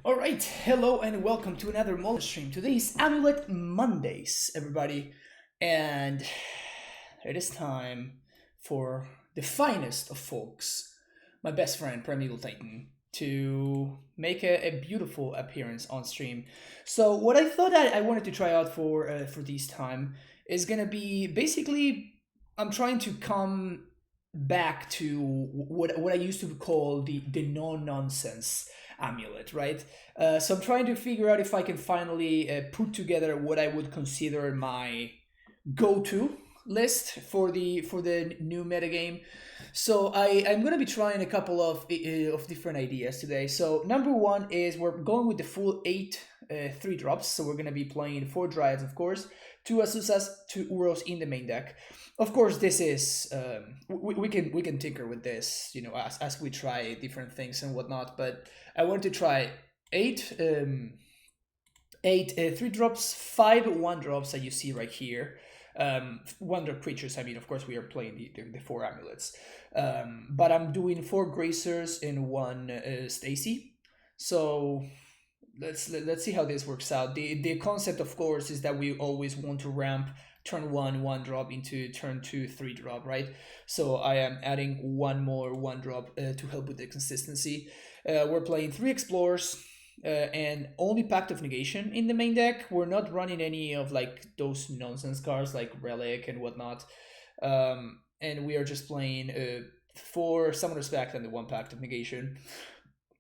Alright, hello and welcome to another AmuLIT stream. Today is AmuLIT Mondays, everybody. And it is time for the finest of folks, my best friend, Primeval Titan, to make a beautiful appearance on stream. So what I thought I wanted to try out for this time is gonna be basically, I'm trying to come back to what I used to call the no-nonsense AmuLIT, right? So I'm trying to figure out if I can finally put together what I would consider my go-to list for the new metagame. So I'm gonna be trying a couple of different ideas today. So number one is we're going with the full 8 3-drops. So we're gonna be playing 4 Dryads, of course, 2 Asusas, 2 Uros in the main deck. Of course, this is we can tinker with this, you know, as we try different things and whatnot. But I want to try 8 3-drops, 5 1-drops that you see right here. 1-drop creatures. I mean, of course, we are playing the 4 amulets, but I'm doing 4 Gracers and 1 Stacy. So let's see how this works out. The concept, of course, is that we always want to ramp turn 1-drop into turn 2 3-drop, right? So I am adding 1 more 1-drop to help with the consistency. We're playing 3 Explorers and only Pact of Negation in the main deck. We're not running any of like those nonsense cards like Relic and whatnot. And we are just playing 4 Summoner's Pact and the 1 Pact of Negation.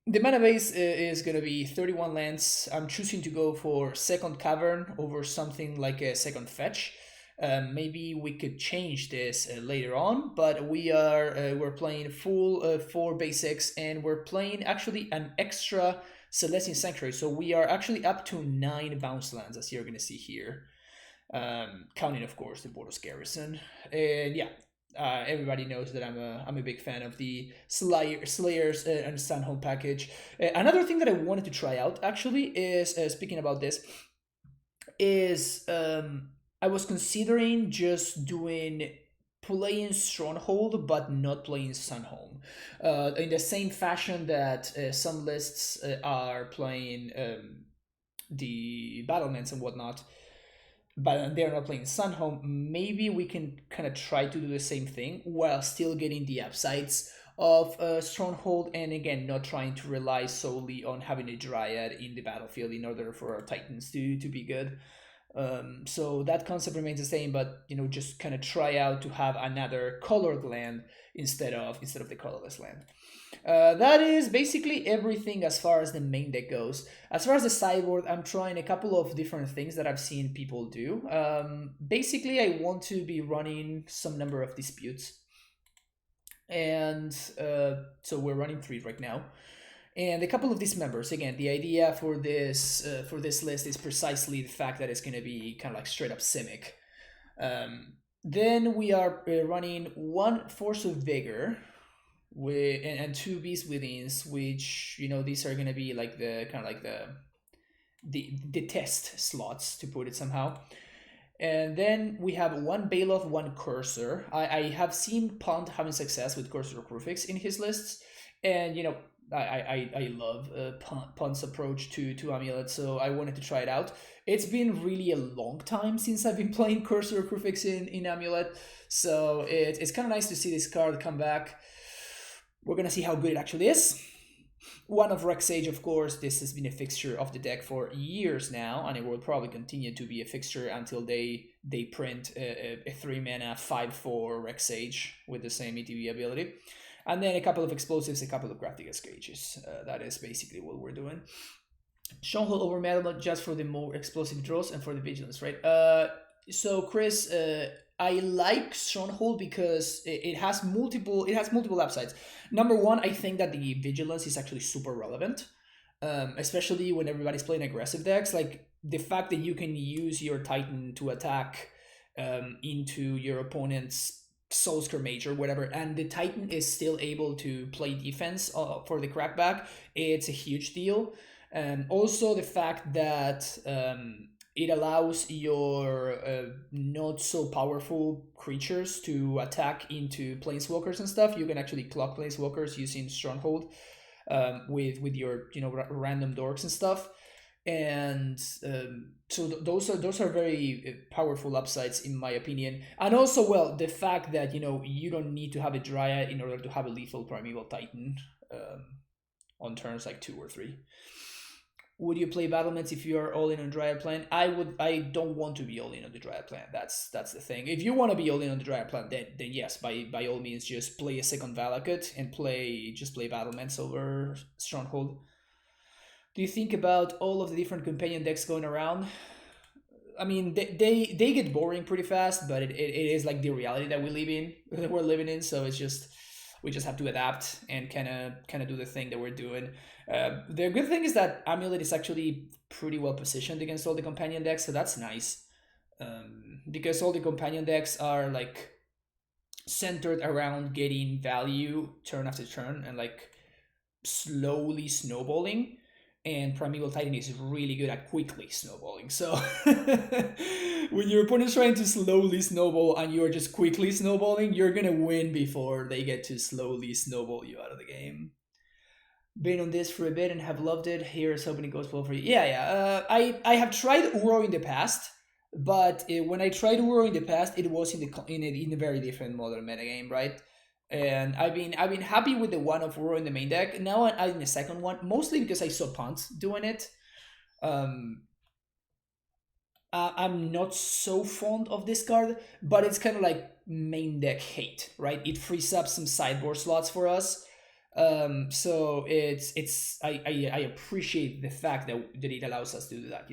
The mana base is going to be 31 lands. I'm choosing to go for second Cavern over something like a second Fetch. Maybe we could change this later on, but we're playing full 4 basics, and we're playing actually an extra Celestial Sanctuary. So we are actually up to 9 bounce lands, as you're going to see here, counting, of course, the Bogles Garrison. And yeah. Everybody knows that I'm a big fan of the Slayers and Sandhome package. Another thing that I wanted to try out actually is speaking about this is I was considering just playing Stronghold but not playing Sunhome, in the same fashion that some lists are playing the Battlements and whatnot, but they're not playing Sunhome. Maybe we can kind of try to do the same thing while still getting the upsides of Stronghold, and again, not trying to rely solely on having a Dryad in the battlefield in order for our Titans to be good. So that concept remains the same, but you know, just kind of try out to have another colored land instead of the colorless land. That is basically everything as far as the main deck goes. As far as the sideboard, I'm trying a couple of different things that I've seen people do. Basically, I want to be running some number of disputes, and so we're running 3 right now. And a couple of these members, again, the idea for this list is precisely the fact that it's going to be kind of like straight up Simic. Then we are running 1 Force of Vigor and 2 Beast Withins, which, you know, these are going to be like the kind of like the test slots, to put it somehow. And then we have 1 Baloth, 1 Cursor. I have seen Punt having success with Cursor Crucifix in his lists, and you know, I love Punt's approach to AmuLIT, so I wanted to try it out. It's been really a long time since I've been playing Cursor Crucifix in AmuLIT, so it's kind of nice to see this card come back. We're gonna see how good it actually is. 1 of Rexage, of course. This has been a fixture of the deck for years now, and it will probably continue to be a fixture until they print a 3-mana 5/4 Rexage with the same ETB ability. And then a couple of explosives, a couple of Grafdigger's Cages. That is basically what we're doing. Stronghold over Metal just for the more explosive draws and for the vigilance, right? So Chris, I like Stronghold because it has multiple upsides. Number one, I think that the vigilance is actually super relevant, especially when everybody's playing aggressive decks. Like the fact that you can use your Titan to attack into your opponent's Soulscar Mage or whatever, and the Titan is still able to play defense for the crackback, it's a huge deal. Also the fact that it allows your not so powerful creatures to attack into planeswalkers and stuff. You can actually clock planeswalkers using Stronghold. with your random dorks and stuff. And so those are very powerful upsides in my opinion. And also, well, the fact that you don't need to have a Dryad in order to have a lethal Primeval Titan on turns like 2 or 3. Would you play Battlements if you are all in on Dryad plan? I don't want to be all in on the Dryad plan. That's the thing. If you want to be all in on the Dryad plan, then yes, by all means, just play a second Valakut and play Battlements over Stronghold. Do you think about all of the different companion decks going around? I mean, they get boring pretty fast, but it is like the reality that we're living in. So it's just we just have to adapt and kind of do the thing that we're doing. The good thing is that AmuLIT is actually pretty well positioned against all the companion decks, so that's nice. Because all the companion decks are like centered around getting value turn after turn and like slowly snowballing. And Primeval Titan is really good at quickly snowballing. So when your opponent's trying to slowly snowball and you're just quickly snowballing, you're gonna win before they get to slowly snowball you out of the game. Been on this for a bit and have loved it. Here's hoping it goes well for you. Yeah. I have tried Uro in the past, but when I tried Uro in the past, it was in a very different modern metagame, right? And I've been happy with the one of Uro in the main deck. Now I'm adding the second one, mostly because I saw Bant doing it. I'm not so fond of this card, but it's kind of like main deck hate, right? It frees up some sideboard slots for us. So I appreciate the fact that it allows us to do that,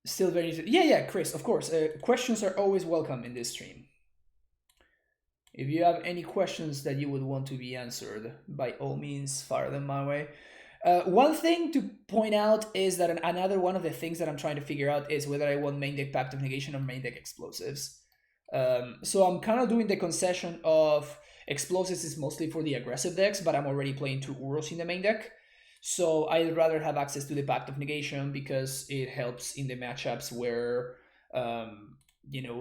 Still very yeah, Chris, of course. Questions are always welcome in this stream. If you have any questions that you would want to be answered, by all means, fire them my way. One thing to point out is that another one of the things that I'm trying to figure out is whether I want main deck Pact of Negation or main deck Explosives. So I'm kind of doing the concession of Explosives is mostly for the aggressive decks, but I'm already playing 2 Uros in the main deck. So I'd rather have access to the Pact of Negation because it helps in the matchups where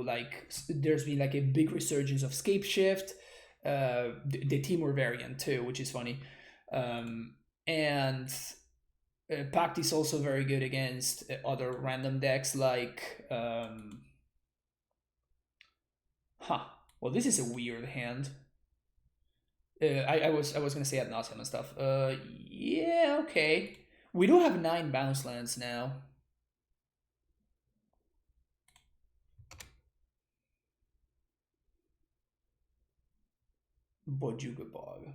like there's been like a big resurgence of Scapeshift, the Temur variant too, which is funny. And Pact is also very good against other random decks like well, this is a weird hand. I was gonna say ad nauseam and stuff. Yeah, okay. We do have 9 bounce lands now. Bojuga Bog.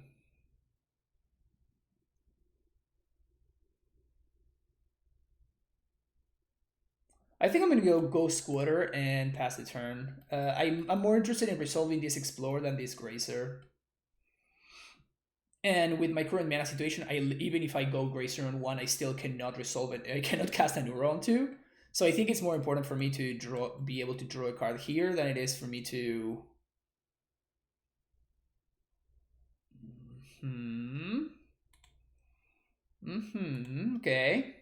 I think I'm gonna go Squitter and pass the turn. I'm more interested in resolving this Explorer than this Grazer. And with my current mana situation, even if I go Grazer on 1, I still cannot resolve it. I cannot cast a Neuron on 2. So I think it's more important for me to be able to draw a card here than it is for me to. Okay.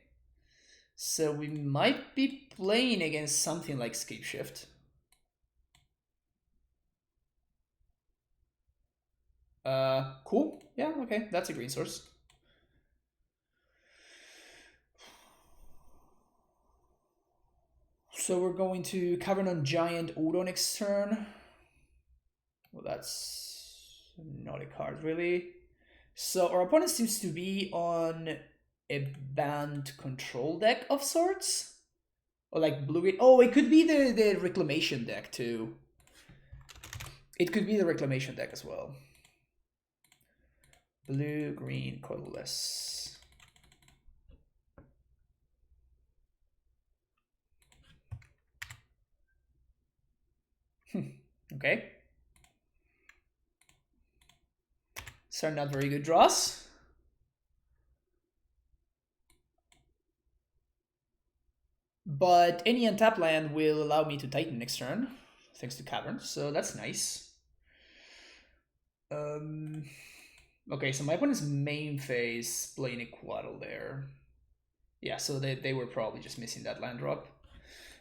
So we might be playing against something like Scapeshift. Cool. Yeah, okay. That's a green source. So we're going to Cavern on Giant Udo next turn. Well, that's not a card, really. So our opponent seems to be on a Bant control deck of sorts. Or like blue-green. Oh, it could be the Reclamation deck, too. It could be the Reclamation deck as well. Blue-green colorless. Okay. So not very good draws. But any untap land will allow me to Titan next turn, thanks to Cavern, so that's nice. Okay, so my opponent's main phase playing a Quaddle there. Yeah, so they were probably just missing that land drop.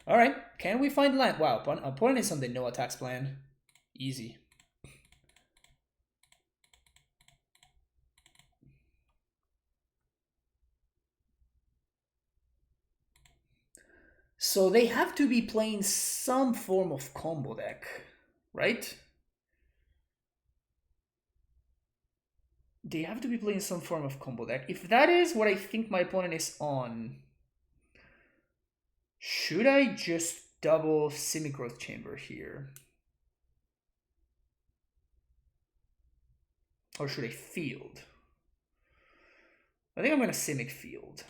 Alright, can we find land? Wow, opponent is on the no attacks plan. Easy. So they have to be playing some form of combo deck, right? They have to be playing some form of combo deck. If that is what I think my opponent is on, should I just double Simic-Growth Chamber here? Or should I field? I think I'm going to Simic field.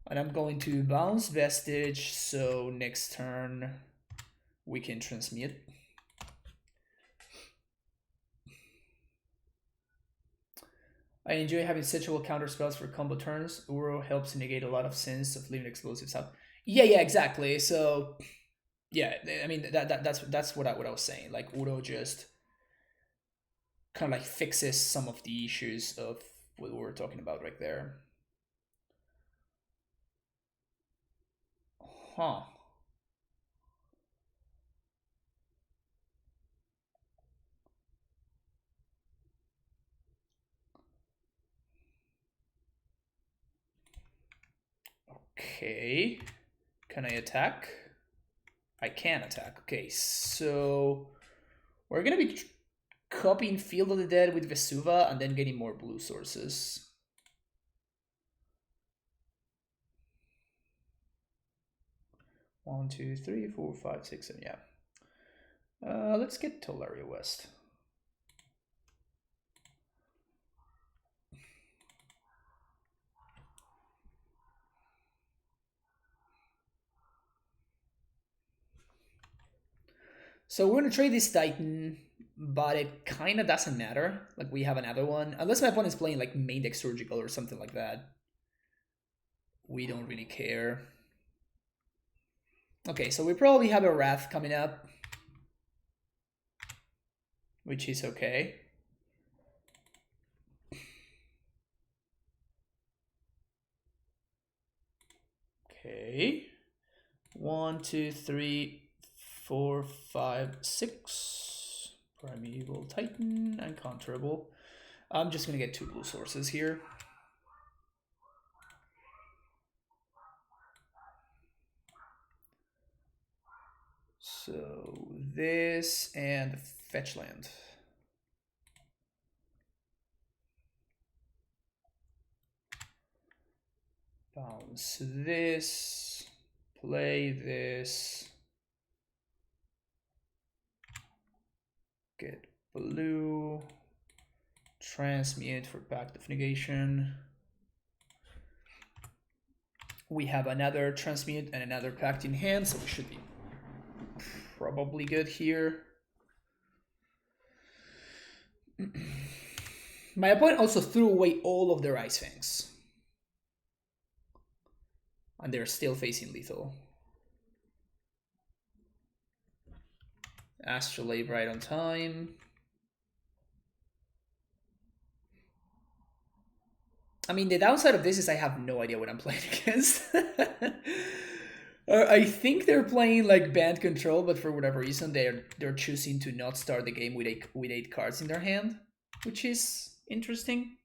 And I'm going to bounce Vestige, so next turn we can transmute. I enjoy having sensual counter spells for combo turns. Uro helps negate a lot of sins of leaving explosives out. Yeah, exactly. So, yeah, I mean that's what I was saying. Like Uro just kind of like fixes some of the issues of what we were talking about right there. Huh. Okay. Can I attack? I can attack. Okay, so we're gonna be copying Field of the Dead with Vesuva and then getting more blue sources. One, two, three, four, five, six, seven. Yeah. Let's get Tolaria West. So we're gonna trade this Titan, but it kind of doesn't matter. Like we have another one, unless my opponent is playing like main deck Surgical or something like that. We don't really care. Okay, so we probably have a Wrath coming up, which is okay. Okay. 1, 2, 3, 4, 5, 6. Primeval Titan, uncounterable. I'm just gonna get 2 blue sources here. So this and fetch land. Bounce this, play this, get blue, transmute for Pact of Negation. We have another transmute and another Pact in hand, so we should be probably good here. My opponent also threw away all of their Ice Fangs. And they're still facing lethal. Astrolabe right on time. I mean, the downside of this is I have no idea what I'm playing against. I think they're playing like Bant control, but for whatever reason they're choosing to not start the game with 8 cards in their hand, which is interesting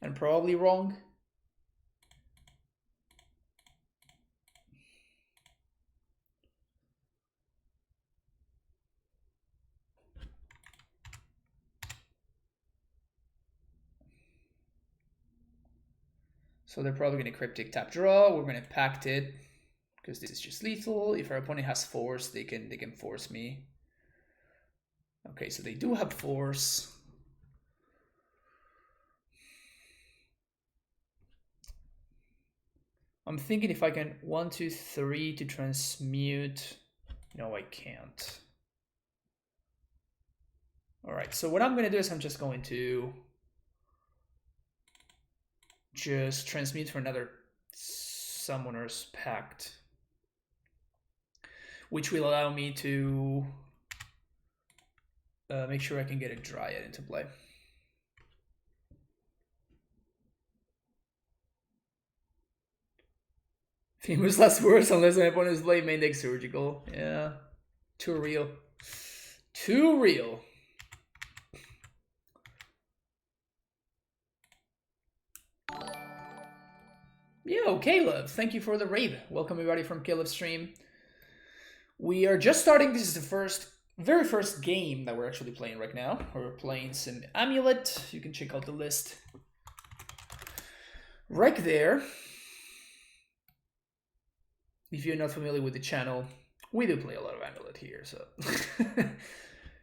and probably wrong. So they're probably going to Cryptic Tap Draw. We're going to Pact it because this is just lethal. If our opponent has Force, they can force me. Okay, so they do have Force. I'm thinking if I can 1, 2, 3 to transmute. No, I can't. All right, so what I'm going to do is I'm just going to just transmute for another Summoner's Pact, which will allow me to make sure I can get a Dryad into play. Famous last words, unless my opponent is playing main deck Surgical. Yeah, too real. Too real. Yo, Caleb, thank you for the raid. Welcome everybody from Caleb's stream. We are just starting. This is the very first game that we're actually playing right now. We're playing some AmuLIT. You can check out the list right there. If you're not familiar with the channel, we do play a lot of AmuLIT here, so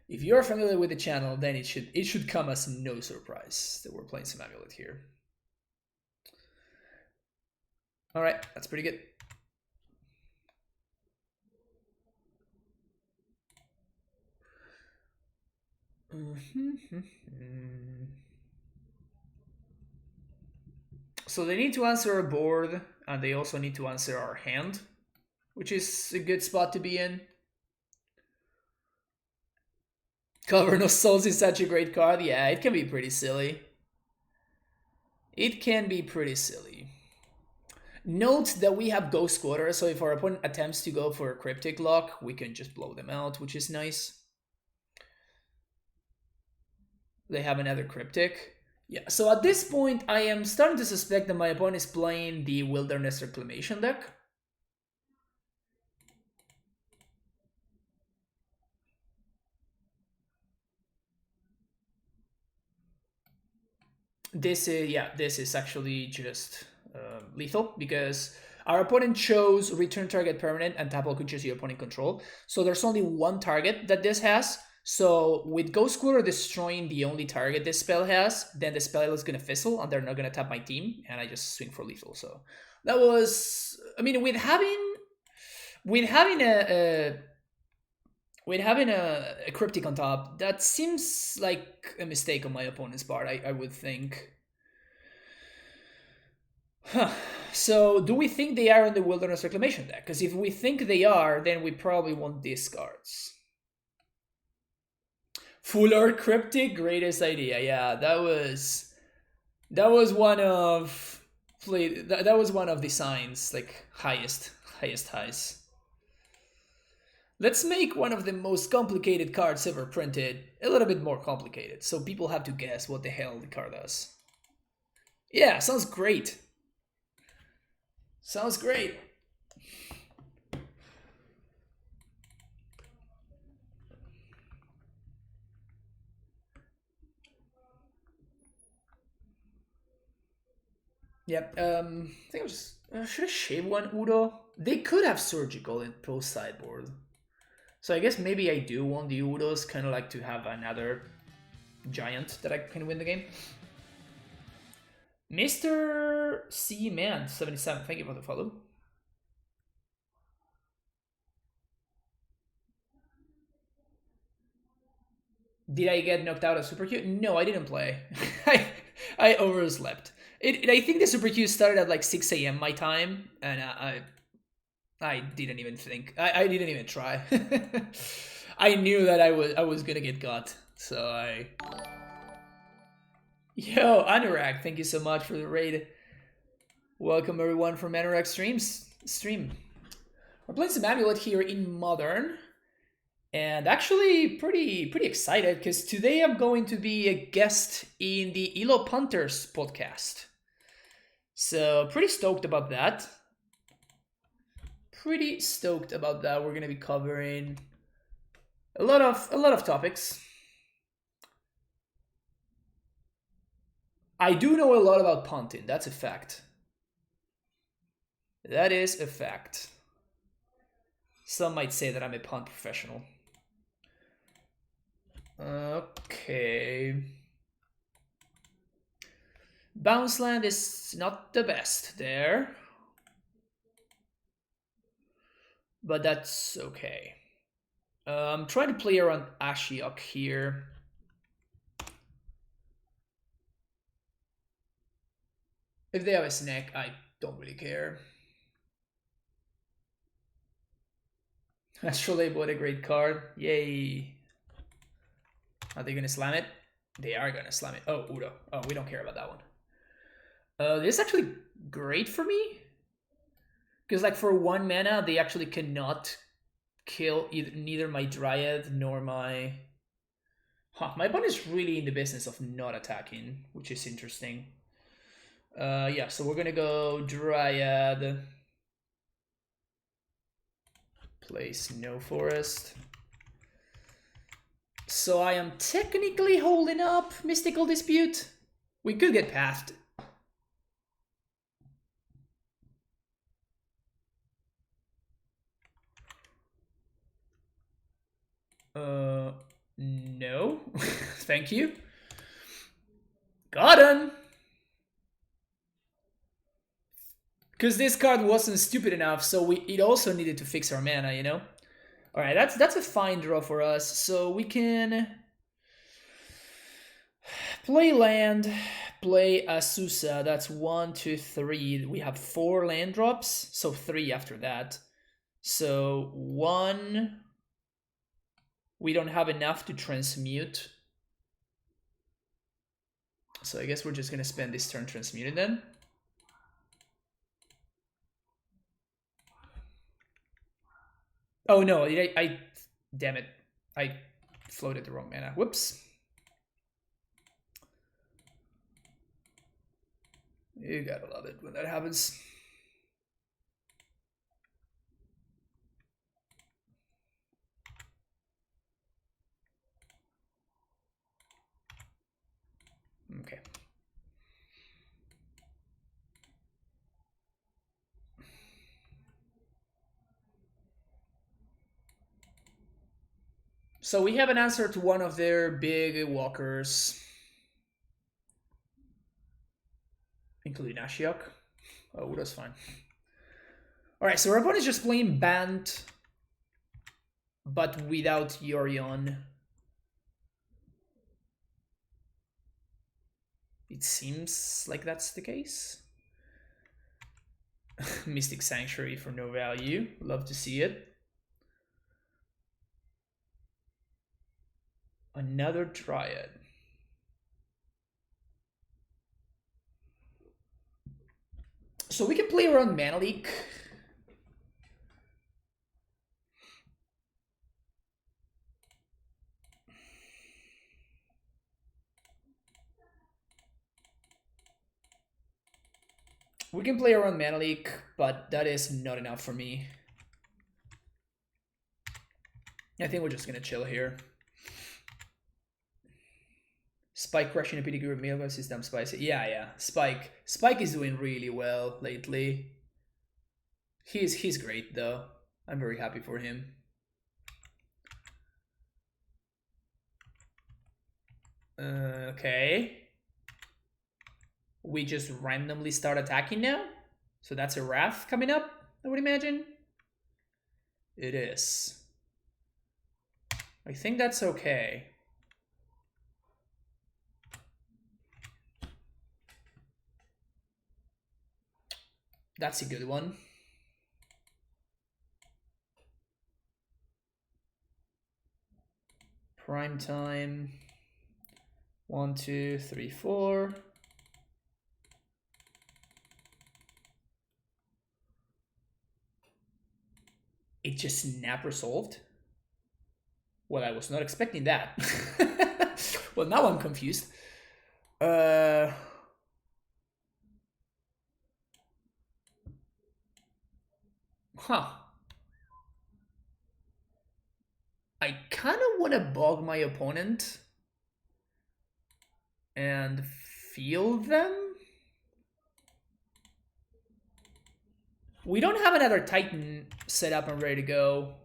if you're familiar with the channel, then it should come as no surprise that we're playing some AmuLIT here. All right, that's pretty good. So they need to answer a board, and they also need to answer our hand, which is a good spot to be in. Cavern of Souls is such a great card. Yeah, it can be pretty silly. It can be pretty silly. Note that we have Ghost Quarter, so if our opponent attempts to go for a Cryptic Lock, we can just blow them out, which is nice. They have another Cryptic. Yeah, so at this point, I am starting to suspect that my opponent is playing the Wilderness Reclamation deck. This is actually just lethal because our opponent chose return target permanent and tap all creatures your opponent control. So there's only one target that this has. So with Ghost Quarter destroying the only target this spell has, then the spell is gonna fizzle and they're not gonna tap my team, and I just swing for lethal. So that was, I mean, with having a Cryptic on top, that seems like a mistake on my opponent's part, I would think. Huh. So, do we think they are in the Wilderness Reclamation deck? Because if we think they are, then we probably want discards. Full Art Cryptic, greatest idea. Yeah, that was one of the signs, like highest highs. Let's make one of the most complicated cards ever printed a little bit more complicated, so people have to guess what the hell the card does. Yeah, sounds great. Sounds great. Yep. I think I was should I shave one Udo? They could have surgical in post sideboard. So I guess maybe I do want the Udos, kind of like to have another giant that I can win the game. Mr. C Man 77, thank you for the follow. Did I get knocked out of Super Q? No, I didn't play. I overslept. I think the Super Q started at like 6 a.m. my time, and I didn't even think. I didn't even try. I knew that I was gonna get got, so I. Yo, Anurag, thank you so much for the raid. Welcome everyone from Anurag stream. We're playing some AmuLIT here in Modern. And actually pretty excited because today I'm going to be a guest in the Elo Punters podcast. So pretty stoked about that. We're going to be covering a lot of topics. I do know a lot about punting. That's a fact. That is a fact. Some might say that I'm a punt professional. Okay. Bounce land is not the best there. But that's okay. I'm trying to play around Ashiok here. If they have a snack, I don't really care. Astral Ape, what a great card. Yay. Are they gonna slam it? They are gonna slam it. Oh, Udo. Oh, we don't care about that one. This is actually great for me. Because like for 1 mana, they actually cannot kill neither my Dryad nor my... Huh, my opponent is really in the business of not attacking, which is interesting. Yeah, so we're gonna go Dryad. Play Snow Forest. So I am technically holding up Mystical Dispute. We could get pathed. No. Thank you. Got him! Because this card wasn't stupid enough, so it also needed to fix our mana, you know? Alright, that's a fine draw for us. So we can play land, play Asusa. That's 1, 2, 3. We have 4 land drops, so 3 after that. So 1... We don't have enough to transmute. So I guess we're just gonna spend this turn transmuted then. Oh no, damn it. I floated the wrong mana. Whoops. You gotta love it when that happens. Okay. So we have an answer to one of their big walkers, including Ashiok. Oh, that's fine. All right, so our opponent is just playing Bant, but without Yorion. It seems like that's the case. Mystic Sanctuary for no value. Love to see it. Another Dryad. So we can play around Mana Leak. We can play around Mana Leak, but that is not enough for me. I think we're just gonna chill here. Spike crushing a pretty good meal system spicy. Yeah. Spike is doing really well lately. He's great though. I'm very happy for him. Okay. We just randomly start attacking now? So that's a Wrath coming up, I would imagine? It is. I think that's okay. That's a good one. Prime time. 1, 2, 3, 4. It just snap resolved? Well, I was not expecting that. Well, now I'm confused. Huh. I kind of want to bog my opponent and feel them. We don't have another Titan set up and ready to go.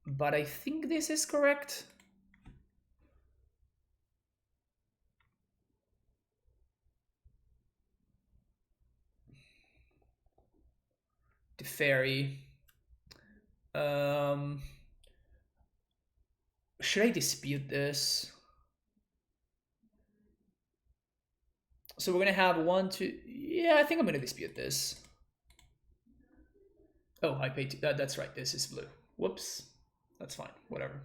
But I think this is correct. The fairy. Should I dispute this? So we're gonna have 1, 2. Yeah, I think I'm gonna dispute this. Oh, I paid. That's right. This is blue. Whoops. That's fine. Whatever.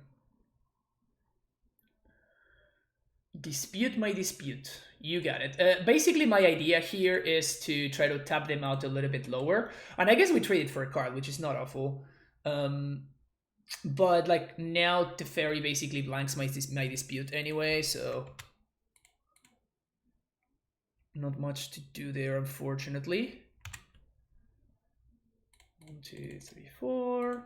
Dispute my dispute. You got it. Basically, my idea here is to try to tap them out a little bit lower. And I guess we traded for a card, which is not awful. But like now Teferi basically blanks my dispute anyway, so not much to do there, unfortunately. 1, 2, 3, 4.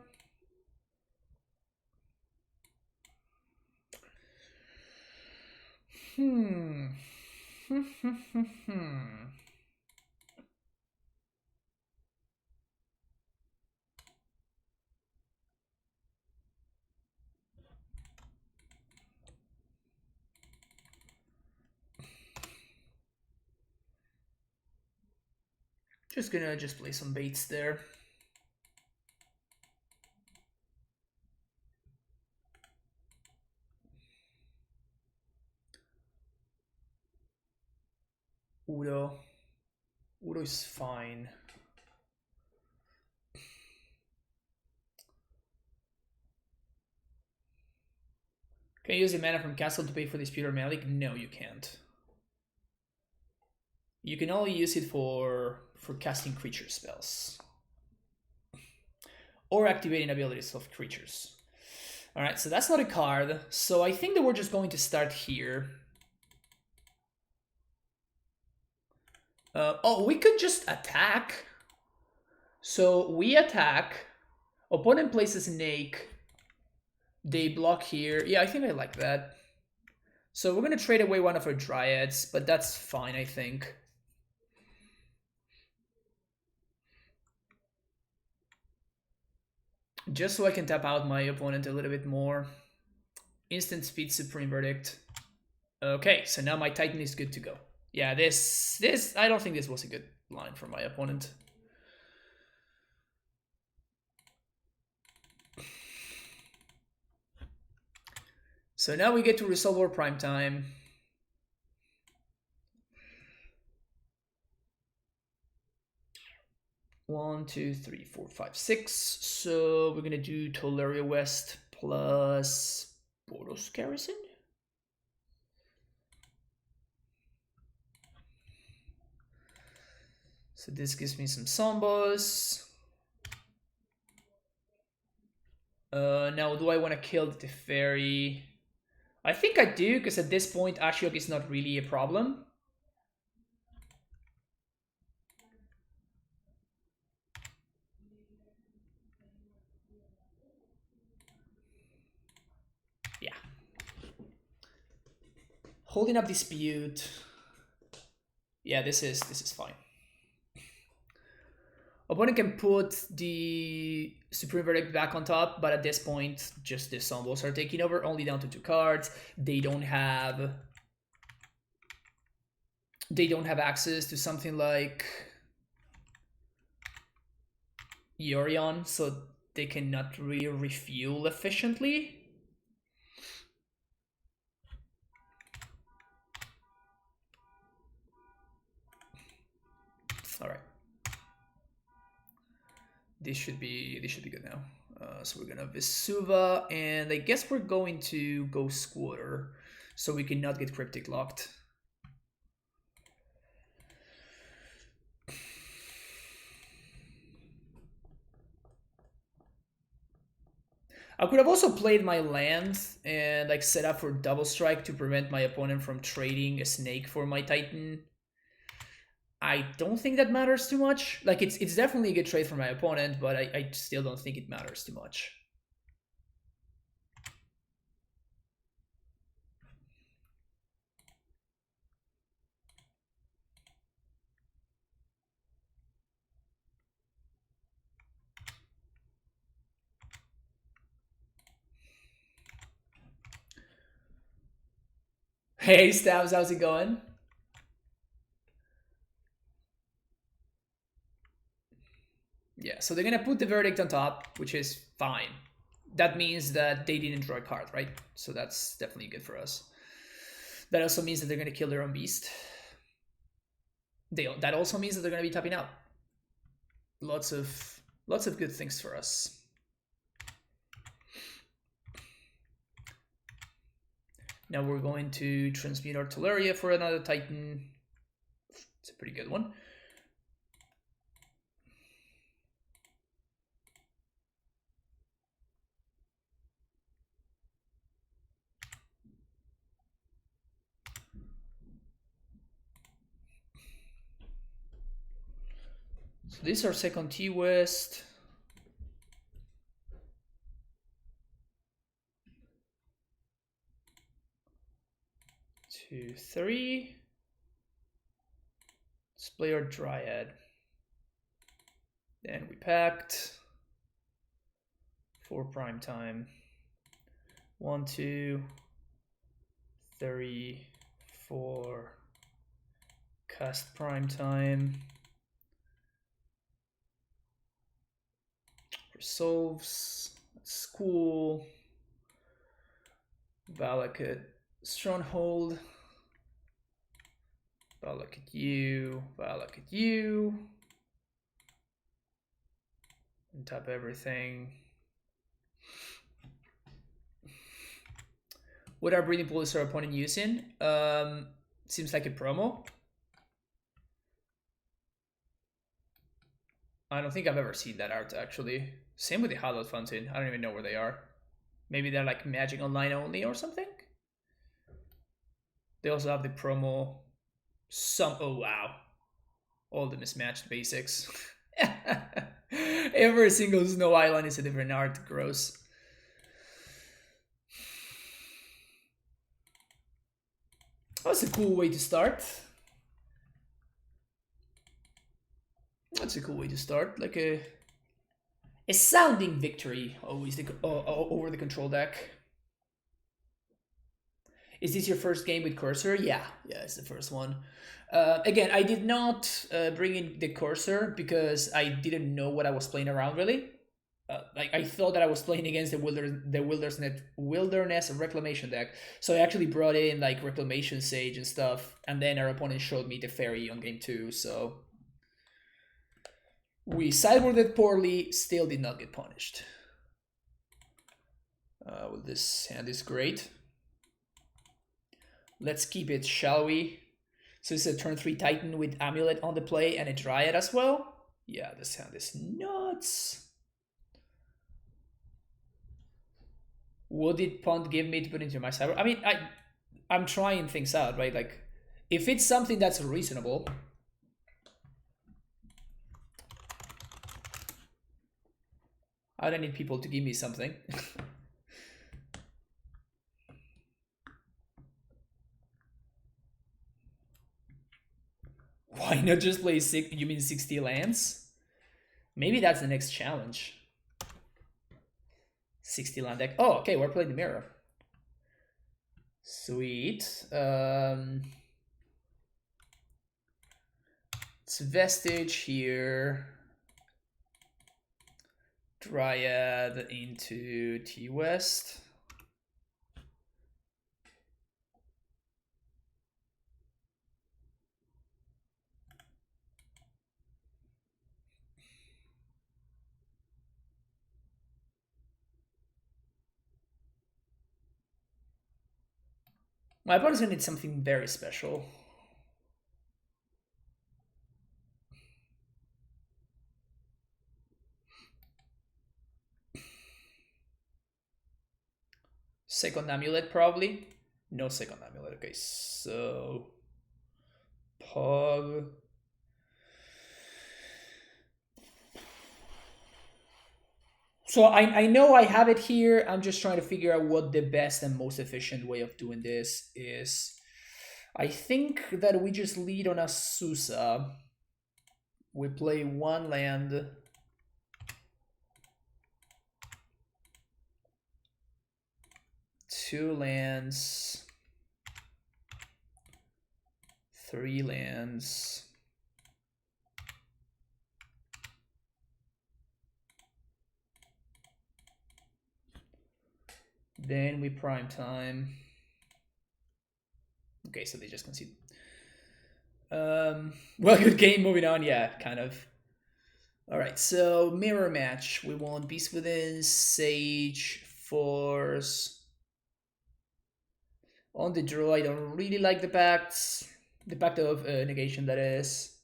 Just gonna play some baits there. Udo is fine. Can you use the mana from castle to pay for Disputer Malik? No, you can't. You can only use it for casting creature spells. Or activating abilities of creatures. Alright, so that's not a card. So I think that we're just going to start here. Oh, we could just attack. So we attack. Opponent places a snake. They block here. Yeah, I think I like that. So we're going to trade away one of our Dryads, but that's fine, I think. Just so I can tap out my opponent a little bit more. Instant speed Supreme Verdict. Okay, so now my Titan is good to go. Yeah, this I don't think this was a good line for my opponent. So now we get to resolve our prime time. One, two, three, four, five, six. So we're gonna do Tolaria West plus Boros Garrison. So this gives me some Sombos. Now do I want to kill the Teferi? I think I do, because at this point Ashiok is not really a problem. Yeah. Holding up Dispute. Yeah, this is fine. Opponent can put the Supreme Verdict back on top, but at this point, just the Sombos are taking over, only down to 2 cards. They don't have access to something like Yorion, so they cannot really refuel efficiently. All right. This should be good now. So we're gonna Vesuva, and I guess we're going to go Squatter, so we cannot get Cryptic locked. I could have also played my land and like set up for double strike to prevent my opponent from trading a snake for my Titan. I don't think that matters too much. Like it's definitely a good trade for my opponent, but I still don't think it matters too much. Hey Stabs, how's it going? Yeah, so they're gonna put the Verdict on top, which is fine. That means that they didn't draw a card, right? So that's definitely good for us. That also means that they're gonna kill their own beast. That also means that they're gonna be tapping out. Lots of good things for us. Now we're going to transmute Artilleria for another Titan. It's a pretty good one. So this is our second T-West. Two, three. Let's play our Dryad. Then we packed. 4 prime time. 1, 2, 3, 4. Cast prime time. Resolves. School. Valakut. Stronghold. Valakut you. Valakut you. Untap everything. What are breeding pools our opponent using? Seems like a promo. I don't think I've ever seen that art actually. Same with the Hallowed Fountain. I don't even know where they are. Maybe they're like Magic Online only or something. They also have the promo. Oh wow. All the mismatched basics. Every single Snow Island is a different art. Gross. That's a cool way to start. That's a cool way to start. Like a sounding victory always over the control deck. Is this your first game with cursor? Yeah, it's the first one. Again, I did not bring in the cursor because I didn't know what I was playing around really. Like I thought that I was playing against the wilderness reclamation deck, so I actually brought in like reclamation sage and stuff, and then our opponent showed me the fairy on game 2. So we sideboarded poorly, still did not get punished. Well, this hand is great. Let's keep it, shall we? So this is a turn 3 Titan with AmuLIT on the play and a Dryad as well. Yeah, this hand is nuts. What did Punt give me to put into my cyber? I mean, I'm trying things out, right? Like, if it's something that's reasonable. I don't need people to give me something. Why not just play 60 lands? Maybe that's the next challenge. 60 land deck. Oh, okay, we're playing the mirror. Sweet. It's Vestige here. Dryad into T-West. My opponent's gonna need something very special. Second AmuLIT probably. No second AmuLIT. Okay, so Pog. So I know I have it here. I'm just trying to figure out what the best and most efficient way of doing this is. I think that we just lead on a Susa. We play 1 land. Two lands. 3 lands. Then we prime time. Okay, so they just concede. Well, good game. Moving on. Yeah, kind of. All right, so mirror match. We want Beast Within, Sage, Force. On the draw, I don't really like the pacts. The pact of negation, that is.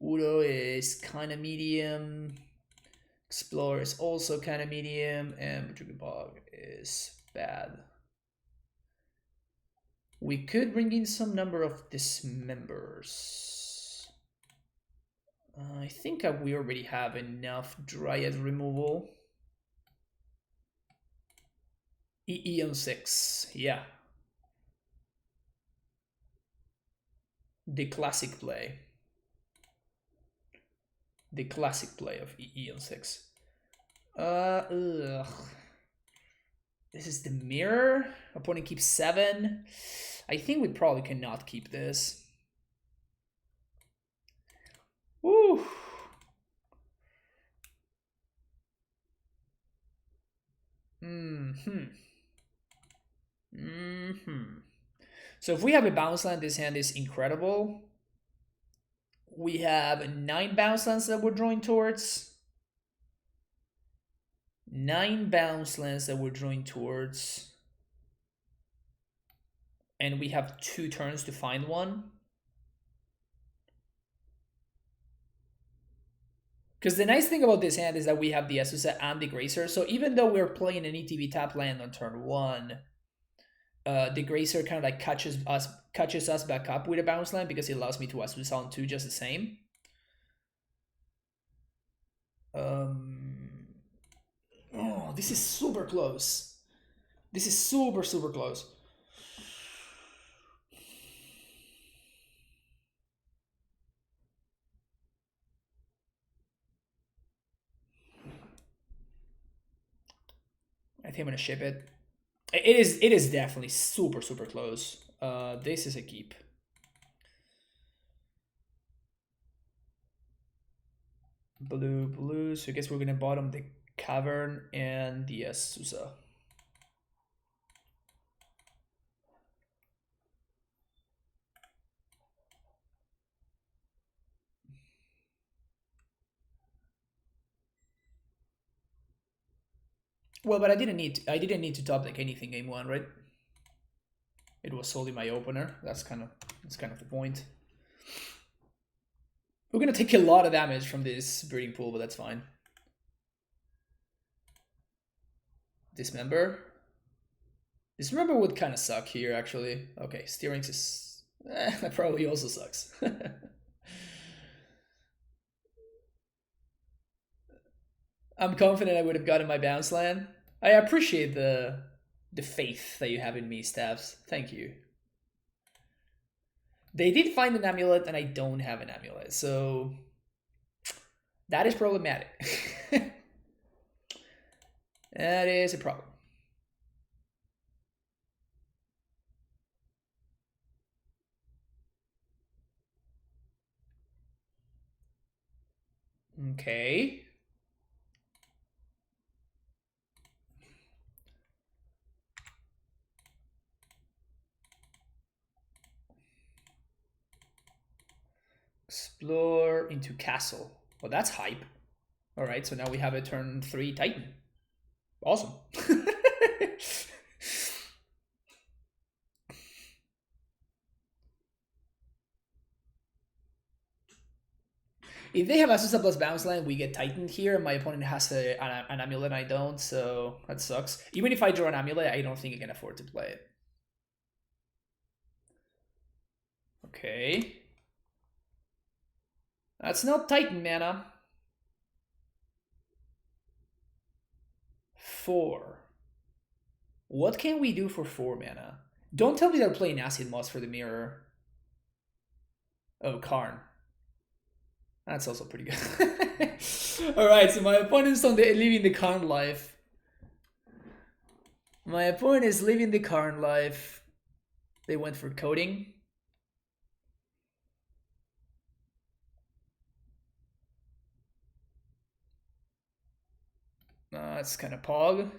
Udo is kind of medium. Explore is also kind of medium. And Madrigal Bog is bad. We could bring in some number of dismembers. I think we already have enough Dryad removal. EE on 6, yeah. The classic play. The classic play of EE on 6. Ugh. This is the mirror. Opponent keeps 7. I think we probably cannot keep this. Woo. So if we have a bounce land, this hand is incredible. We have 9 bounce lands that we're drawing towards. 9 bounce lands that we're drawing towards. And we have 2 turns to find one. Because the nice thing about this hand is that we have the Azusa and the Grazer. So even though we're playing an ETB tap land on turn 1, the Grazer kind of like catches us back up with a bounce land because it allows me to Azusa on 2 just the same. Oh, this is super close. This is super close. I think I'm gonna ship it. It is definitely super close. This is a keep. Blue. So I guess we're gonna bottom the Cavern and the Azusa. Well, but I didn't need to top deck anything game 1, right? It was solely my opener. That's kind of the point. We're gonna take a lot of damage from this breeding pool, but that's fine. Dismember would kind of suck here, actually. Okay, Steerings is that probably also sucks. I'm confident I would have gotten my bounce land. I appreciate the faith that you have in me, Stabs. Thank you. They did find an amulet, and I don't have an amulet, so that is problematic. That is a problem. Okay. Explore into castle. Well, that's hype. All right, so now we have a turn 3 Titan. Awesome. If they have Azusa plus bounce land, we get Titan here. My opponent has an amulet, I don't, so that sucks. Even if I draw an amulet, I don't think I can afford to play it. Okay. That's not Titan mana. 4. What can we do for 4 mana? Don't tell me they're playing Acid Moss for the mirror. Oh, Karn. That's also pretty good. Alright, so my opponent's living the Karn life. My opponent is living the Karn life. They went for coding. That's kind of pog.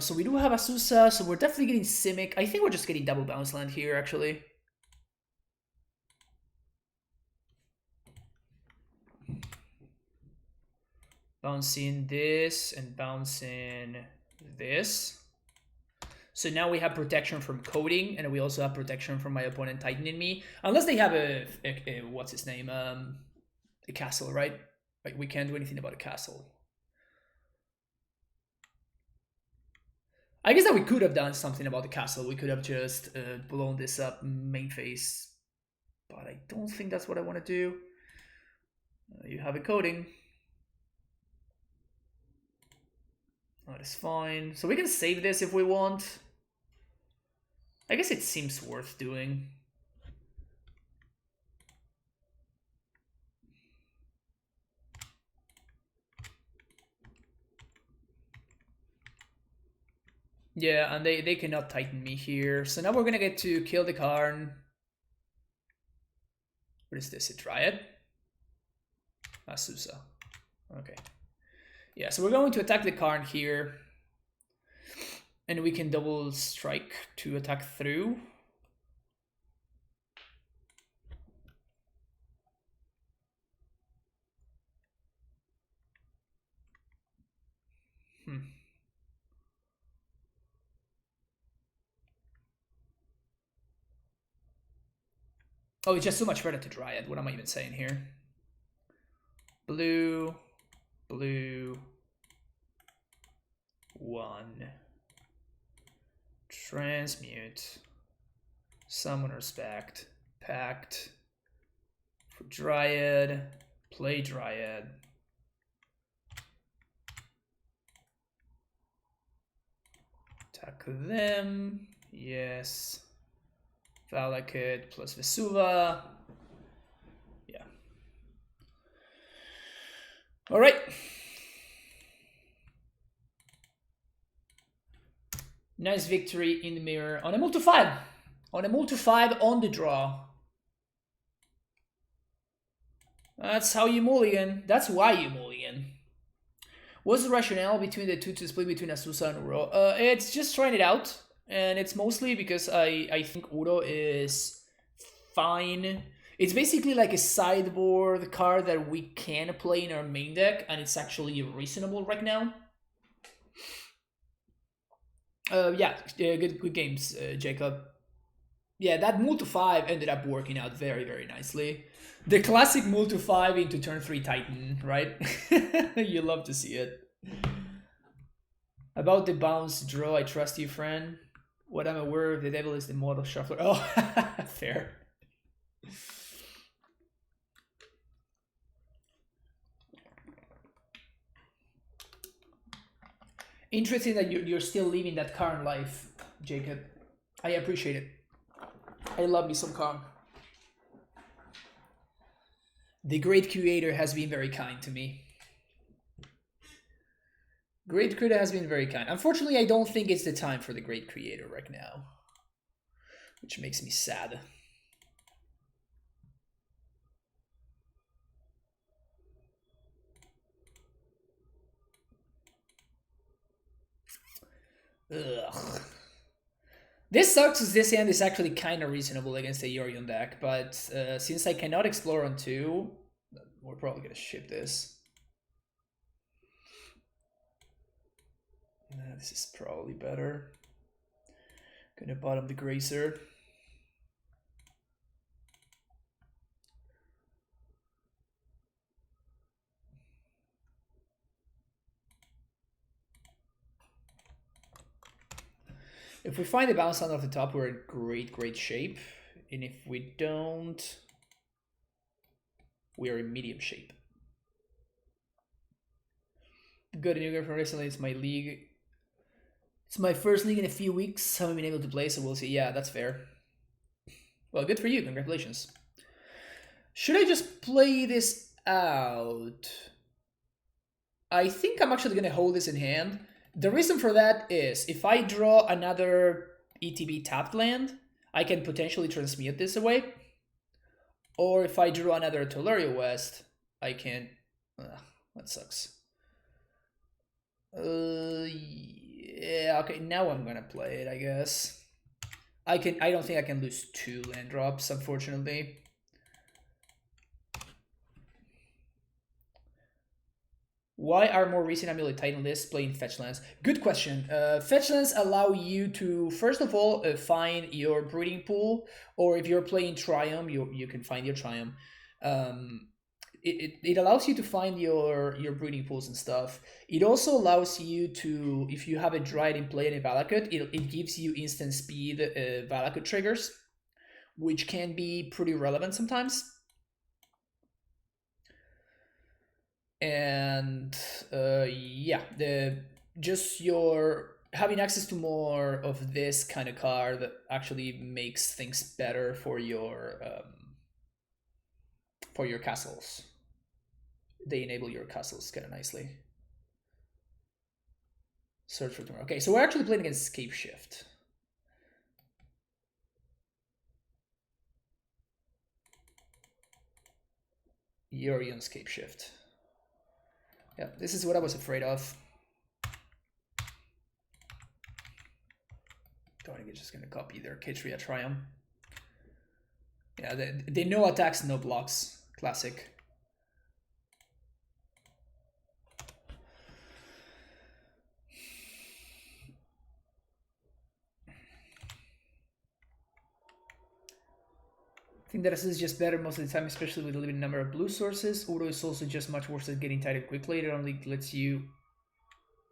So we do have Azusa, so we're definitely getting Simic. I think we're just getting double bounce land here, actually. Bouncing this and bouncing this. So now we have protection from coding, and we also have protection from my opponent Titan in me. Unless they have a what's his name? A castle, right? Like, we can't do anything about a castle. I guess that we could have done something about the castle. We could have just blown this up main phase. But I don't think that's what I want to do. You have a coding. That is fine. So we can save this if we want. I guess it seems worth doing. Yeah, and they cannot tighten me here. So now we're gonna get to kill the Karn. What is this, a Dryad? Asusa. Okay. Yeah, so we're going to attack the Karn here. And we can double strike to attack through. Oh, it's just so much better to Dryad. What am I even saying here? Blue, blue, 1. Transmute. Summoner's Pact. Pact. For Dryad. Play Dryad. Attack them. Yes. Valakut plus Vesuva. Yeah. All right. Nice victory in the mirror on a multi 5. On a multi 5 on the draw. That's how you mulligan. That's why you mulligan. What's the rationale between the two to split between Asusa and Uro? It's just trying it out. And it's mostly because I think Uro is fine. It's basically like a sideboard card that we can play in our main deck, and it's actually reasonable right now. Yeah, good games, Jacob. Yeah, that multi 5 ended up working out very, very nicely. The classic multi 5 into turn 3 Titan, right? You love to see it. About the bounce draw, I trust you, friend. What I'm aware of, the devil is the model shuffler. Oh, fair. Interesting that you're still living that Karn life, Jacob. I appreciate it. I love me some Karn. The Great Creator has been very kind to me. Great Creator has been very kind. Unfortunately, I don't think it's the time for the Great Creator right now, which makes me sad. Ugh. This sucks because this hand is actually kind of reasonable against the Yorion deck, but since I cannot explore on 2, we're probably going to ship this. This is probably better. Gonna bottom the Gracer. If we find the bounce down off the top, we're in great shape. And if we don't, we are in medium shape. Good new game from recently. It's my league. It's my first league in a few weeks. Haven't been able to play, so we'll see. Yeah, that's fair. Well, good for you. Congratulations. Should I just play this out? I think I'm actually going to hold this in hand. The reason for that is if I draw another ETB tapped land, I can potentially transmute this away. Or if I draw another Tolaria West, I can... that sucks. Yeah, okay, now I'm gonna play it, I guess. I don't think I can lose 2 land drops, unfortunately. Why are more recent AmuLIT Titan lists playing fetch lands? Good question. Fetch lands allow you to, first of all, find your breeding pool, or if you're playing Triumph, you can find your Triumph. it allows you to find your breeding pools and stuff. It also allows you to, if you have a Dryad in play and a Valakut, it gives you instant speed Valakut triggers, which can be pretty relevant sometimes. And yeah, just your having access to more of this kind of card actually makes things better for your castles. They enable your castles kind of nicely. Search for Temur. Okay, so we're actually playing against Scapeshift. Yorion Scapeshift. Yeah, this is what I was afraid of. Just gonna copy their Kitria Triumph. Yeah, they no attacks, no blocks. Classic. I think that this is just better most of the time, especially with a limited number of blue sources. Uro is also just much worse at getting tied quickly. It only lets you...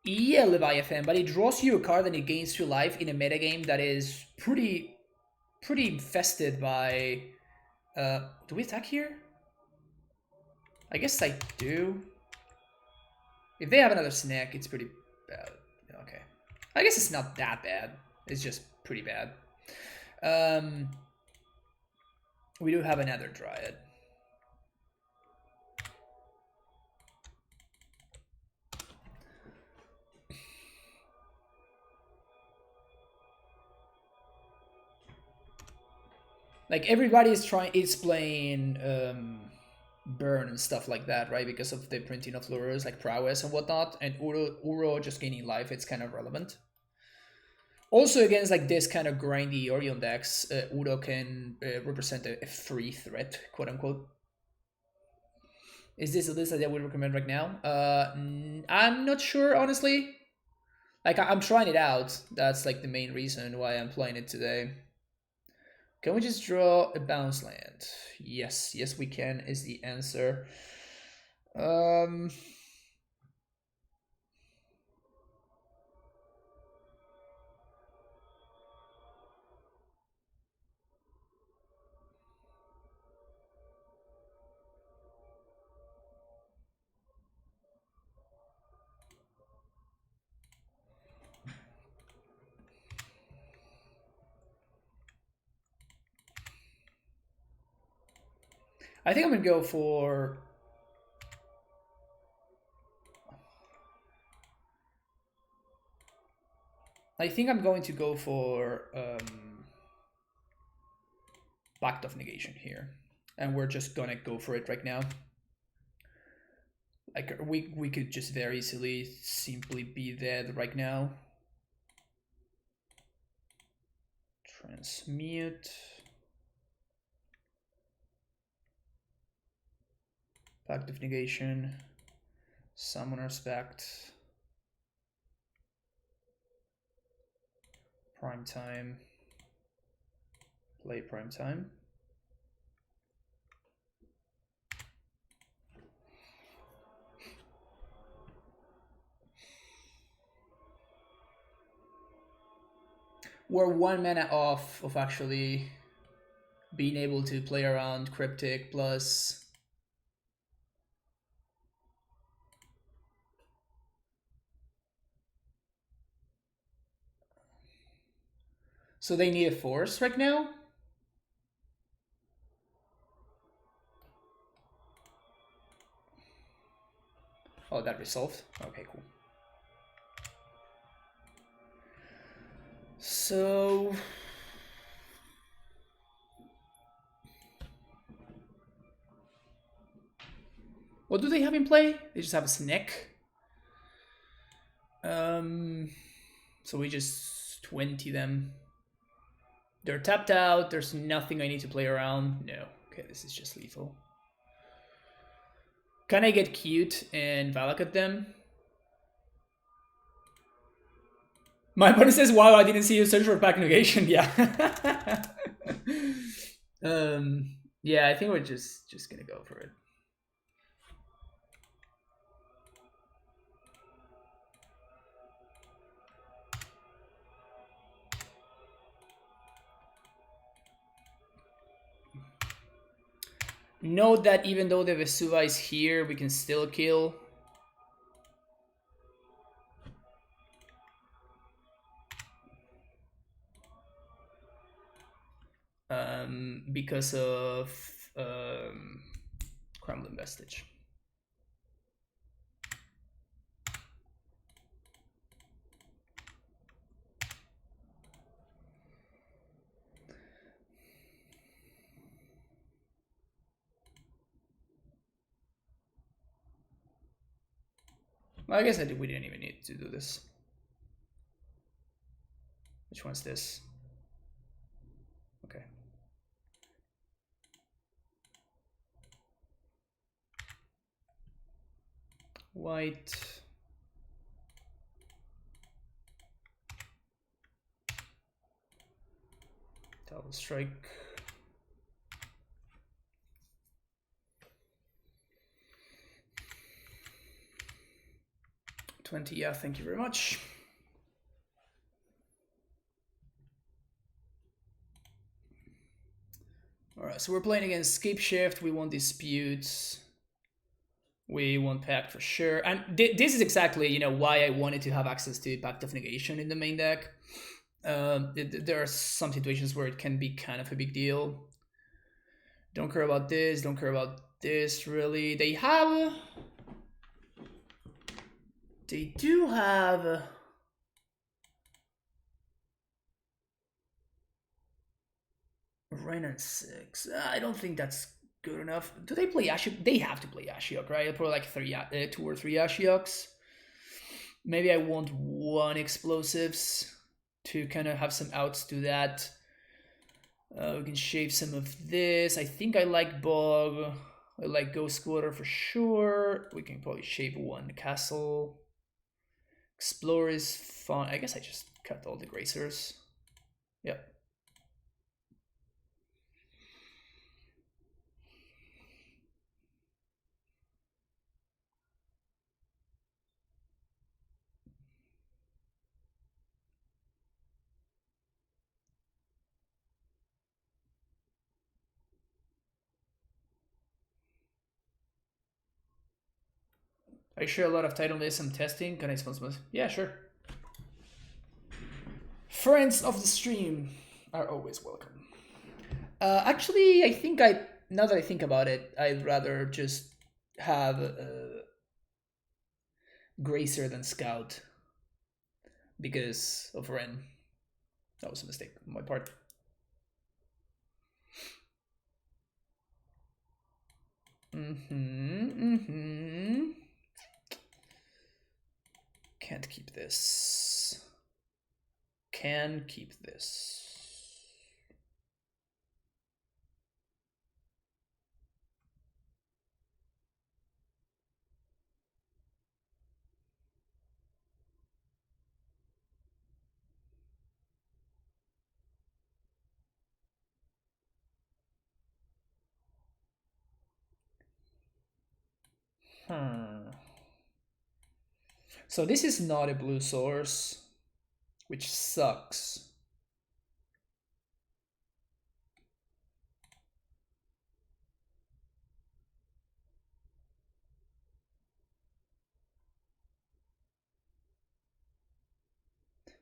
Yeah, Leviathan, but it draws you a card and it gains 2 life in a metagame that is pretty infested by... do we attack here? I guess I do. If they have another snack, it's pretty bad. Okay. I guess it's not that bad. It's just pretty bad. We do have another Dryad. Like everybody is playing burn and stuff like that, right? Because of the printing of Lurrus, like prowess and whatnot, and Uro just gaining life, it's kind of relevant. Also against like this kind of grindy Yorion decks, Uro can represent a free threat, quote unquote. Is this a list that I would recommend right now? I'm not sure, honestly. Like I'm trying it out. That's like the main reason why I'm playing it today. Can we just draw a bounce land? Yes, yes we can is the answer. I think I'm gonna go for... I think I'm going to go for Pact of Negation here. And we're just gonna go for it right now. Like we could just very easily simply be dead right now. Transmute. Pact of Negation. Summoner's Pact. Prime time. Play prime time. We're 1 mana off of actually being able to play around Cryptic plus... So they need a force right now? Oh, that resolved? Okay, cool. So... what do they have in play? They just have a snack. So we just 20 them. They're tapped out. There's nothing I need to play around. No. Okay, this is just lethal. Can I get cute and Valakut them? My opponent says, wow, I didn't see you search for pack negation. Yeah. Yeah, I think we're just gonna go for it. Note that even though the Vesuva is here, we can still kill. Because of Crumbling Vestige. Well, I guess we didn't even need to do this. Which one's this? Okay. White. Double strike. $20, yeah, thank you very much. All right, so we're playing against Scapeshift. We want disputes. We want pact for sure. And this is exactly, you know, why I wanted to have access to Pact of Negation in the main deck. There are some situations where it can be kind of a big deal. Don't care about this. Don't care about this, really. They do have... Rain and 6. I don't think that's good enough. Do they play Ashiok? They have to play Ashiok, right? They'll probably like 2 or 3 Ashioks. Maybe I want 1 explosives to kind of have some outs to that. We can shave some of this. I think I like Bog. I like Ghost Quarter for sure. We can probably shave 1 castle. Explore is fun. I guess I just cut all the Gracers. Yep. I share a lot of title lists and testing. Can I sponsor? Yeah, sure. Friends of the stream are always welcome. Actually, I think now that I think about it, I'd rather just have Gracer than Scout because of Ren. That was a mistake on my part. Can't keep this. Can keep this. So this is not a blue source, which sucks.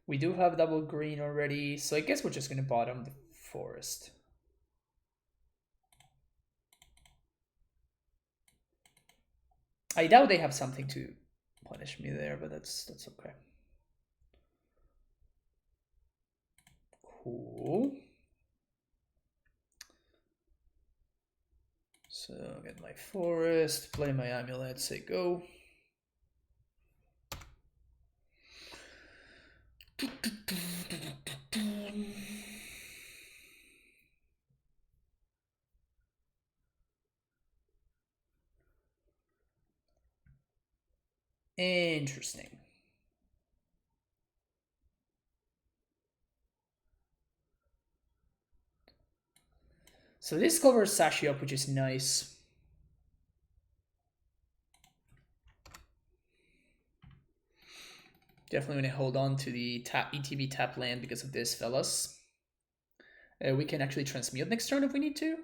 We do have double green already, so I guess we're just going to bottom the forest. I doubt they have something to punish me there, but that's okay. Cool. So get my forest, play my AmuLIT, say go. Interesting. So this covers Sashiok, which is nice. Definitely going to hold on to the ETB tap land because of this, fellas. We can actually transmute next turn if we need to.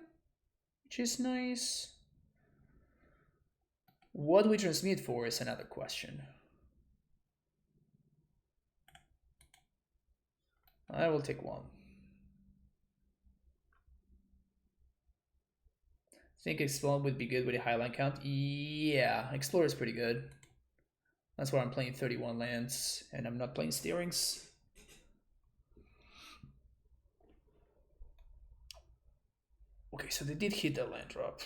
which is nice. What we transmute for is another question. I will take one. Think Explore would be good with a high land count. Yeah, Explore is pretty good. That's why I'm playing 31 lands and I'm not playing steerings. Okay, so they did hit the land drop.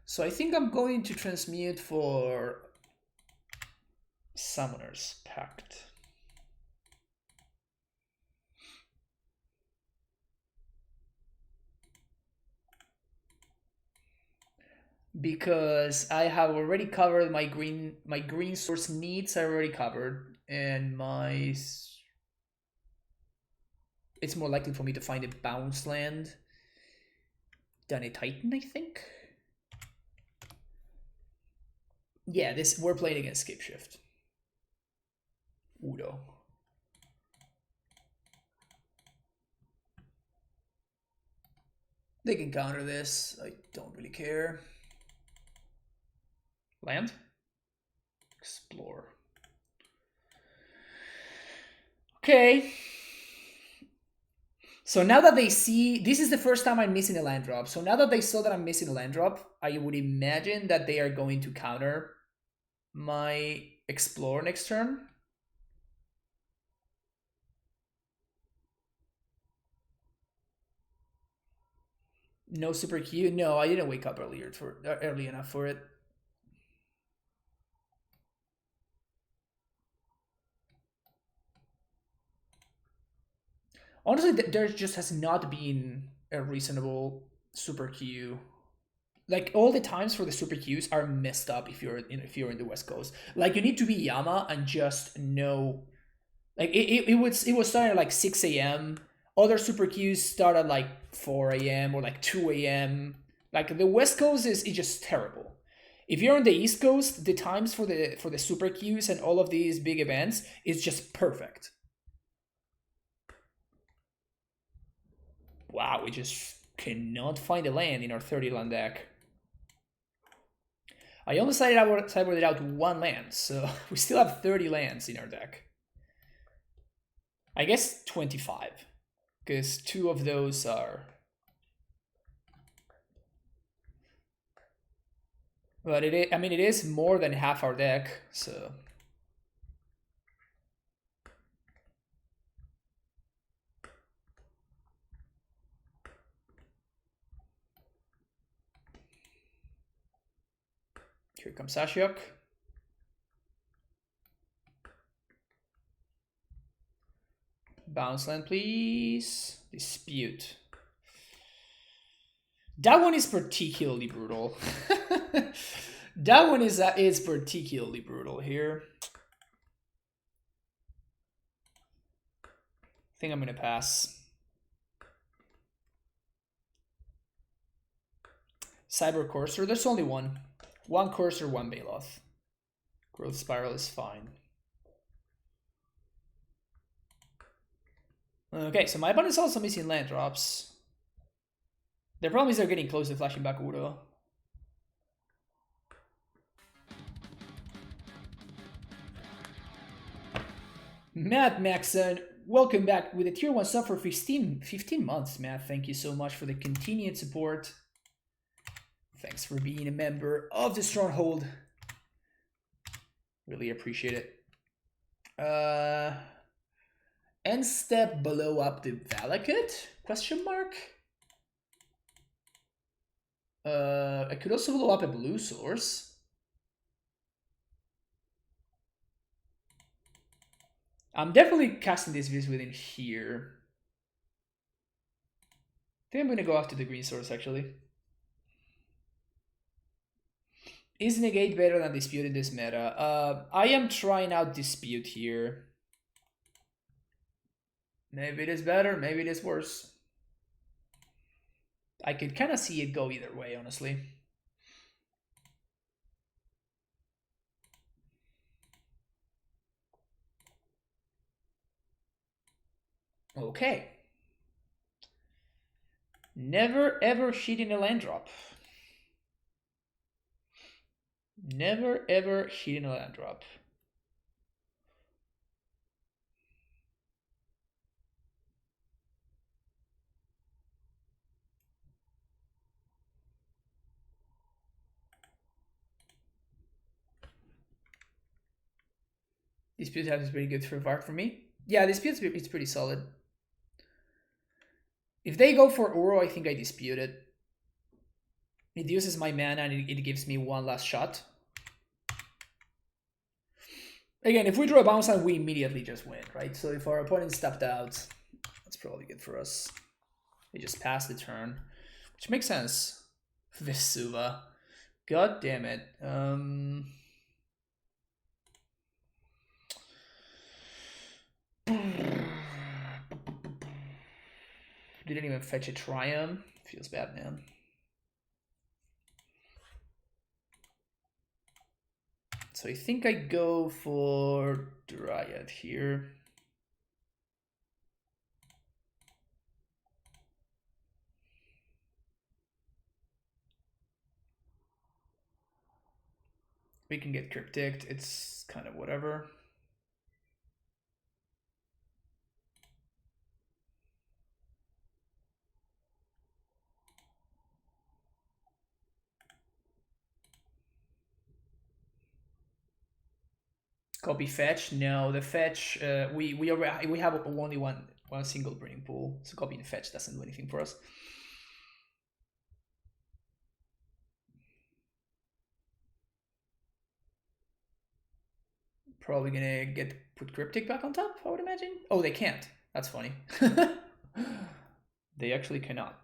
So I think I'm going to transmute for Summoner's Pact. Because I have already covered my green source needs. I already covered, and it's more likely for me to find a bounce land than a Titan, I think. Yeah, we're playing against Scapeshift. Udo. They can counter this. I don't really care. Land? Explore. Okay. So now that they see, this is the first time I'm missing a land drop. So now that they saw that I'm missing a land drop, I would imagine that they are going to counter my Explore next turn. No super Q? No, I didn't wake up early enough for it. Honestly, there just has not been a reasonable super Q. Like all the times for the super Qs are messed up if you're in the West Coast. Like you need to be Yama and just know. Like it was starting at like 6 a.m. Other super Qs start at like 4 a.m. or like 2 a.m. Like the West Coast is just terrible. If you're on the East Coast, the times for the super Qs and all of these big events is just perfect. Wow, we just cannot find a land in our 30 land deck. I only sideboarded out one land, so we still have 30 lands in our deck. I guess 25, because 2 of those are... But it is more than half our deck, so... Here comes Ashiok. Bounce land, please. Dispute. That one is particularly brutal. That one is particularly brutal here. I think I'm gonna pass. Cyber Courser, there's only one. One Courser, one Baloth. Growth Spiral is fine. Okay, so my opponent's also missing land drops. The problem is they're getting close to flashing back Udo. Matt Maxon, welcome back with a tier 1 sub for 15 months, Matt. Thank you so much for the continued support. Thanks for being a member of the Stronghold. Really appreciate it. End step below up the Valakut? Question mark? I could also blow up a blue source. I'm definitely casting this Viz within here. I think I'm gonna go after the green source actually. Is Negate better than Dispute in this meta? I am trying out Dispute here. Maybe it is better, maybe it is worse. I could kind of see it go either way, honestly. Okay. Never ever hitting a land drop. Never ever hitting a land drop. Dispute Heaven is pretty good for VARC for me. Yeah, Dispute is pretty solid. If they go for Uro, I think I dispute it. It uses my mana and it gives me one last shot. Again, if we draw a bounce line, we immediately just win, right? So if our opponent stepped out, that's probably good for us. They just pass the turn, which makes sense. Vesuva. God damn it. Didn't even fetch a Triumph. Feels bad, man. So I think I go for Dryad here. We can get Cryptic. It's kind of whatever. Copy fetch. No, the fetch. We have only one single burning pool, so copying the fetch doesn't do anything for us. Probably gonna put Cryptic back on top, I would imagine. Oh, they can't. That's funny. They actually cannot.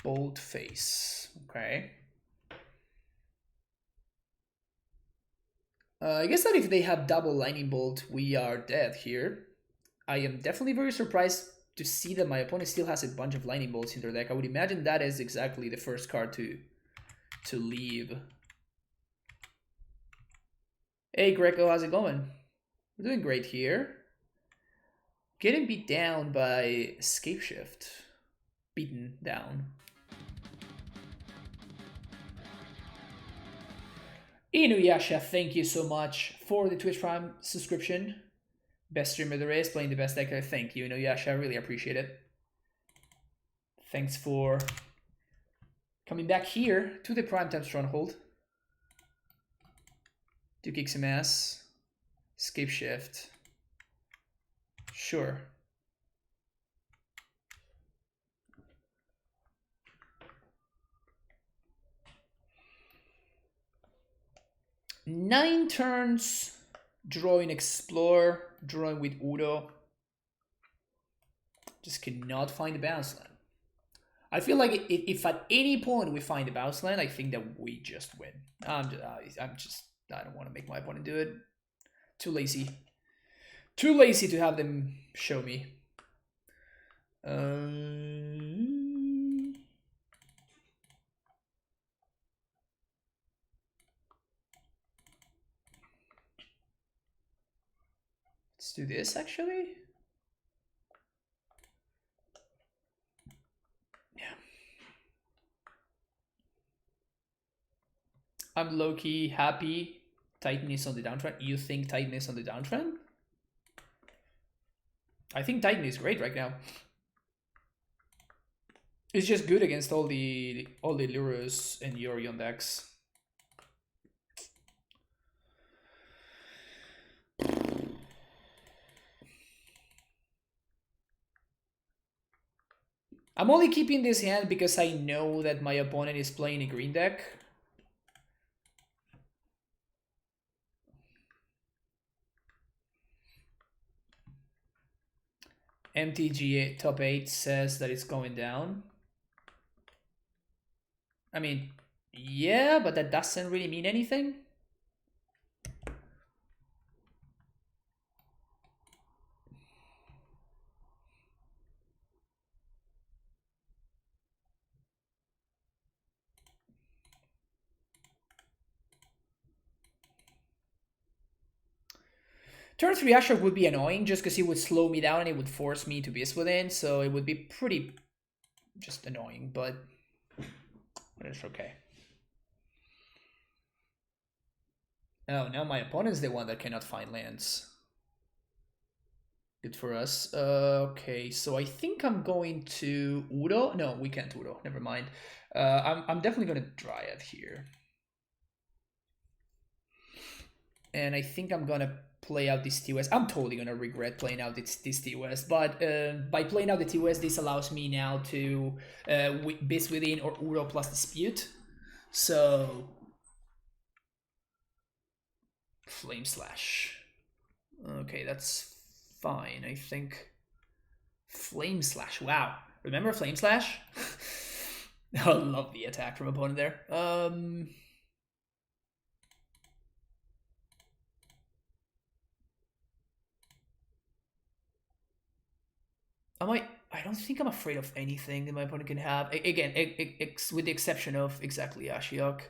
Bold face. Okay. I guess that if they have double lightning bolt, we are dead here. I am definitely very surprised to see that my opponent still has a bunch of lightning bolts in their deck. I would imagine that is exactly the first card to leave. Hey Greco, how's it going? We're doing great here. Getting beat down by Scapeshift. Beaten down. Inuyasha, thank you so much for the Twitch Prime subscription. Best streamer there is, playing the best deck. Thank you, Inuyasha. I really appreciate it. Thanks for coming back here to the Primetime Stronghold to kick some ass. Scapeshift. Sure. Nine turns, drawing Explore, drawing with Udo. Just cannot find the bounce land. I feel like if at any point we find the bounce land, I think that we just win. I don't want to make my opponent do it. Too lazy. Too lazy to have them show me. Let's do this actually. Yeah. I'm low-key happy Titan is on the downtrend. You think Titan is on the downtrend? I think Titan is great right now. It's just good against all the Lurrus and Yorion decks. I'm only keeping this hand because I know that my opponent is playing a green deck. MTG top 8 says that it's going down. I mean, yeah, but that doesn't really mean anything. Turn 3 Asher would be annoying just because he would slow me down and it would force me to Beast Within, so it would be pretty just annoying, but it's okay. Oh, now my opponent's the one that cannot find lands. Good for us. Okay, so I think I'm going to Udo. No, we can't Udo. Never mind. I'm definitely going to Dryad here. And I think I'm going to play out this TOS. I'm totally going to regret playing out this TOS, but by playing out the TOS, this allows me now to Beast Within or Udo plus Dispute. So Flame Slash. Okay, that's fine, I think. Flame Slash, wow. Remember Flame Slash? I love the attack from opponent there. I don't think I'm afraid of anything that my opponent can have. Again, with the exception of exactly Ashiok.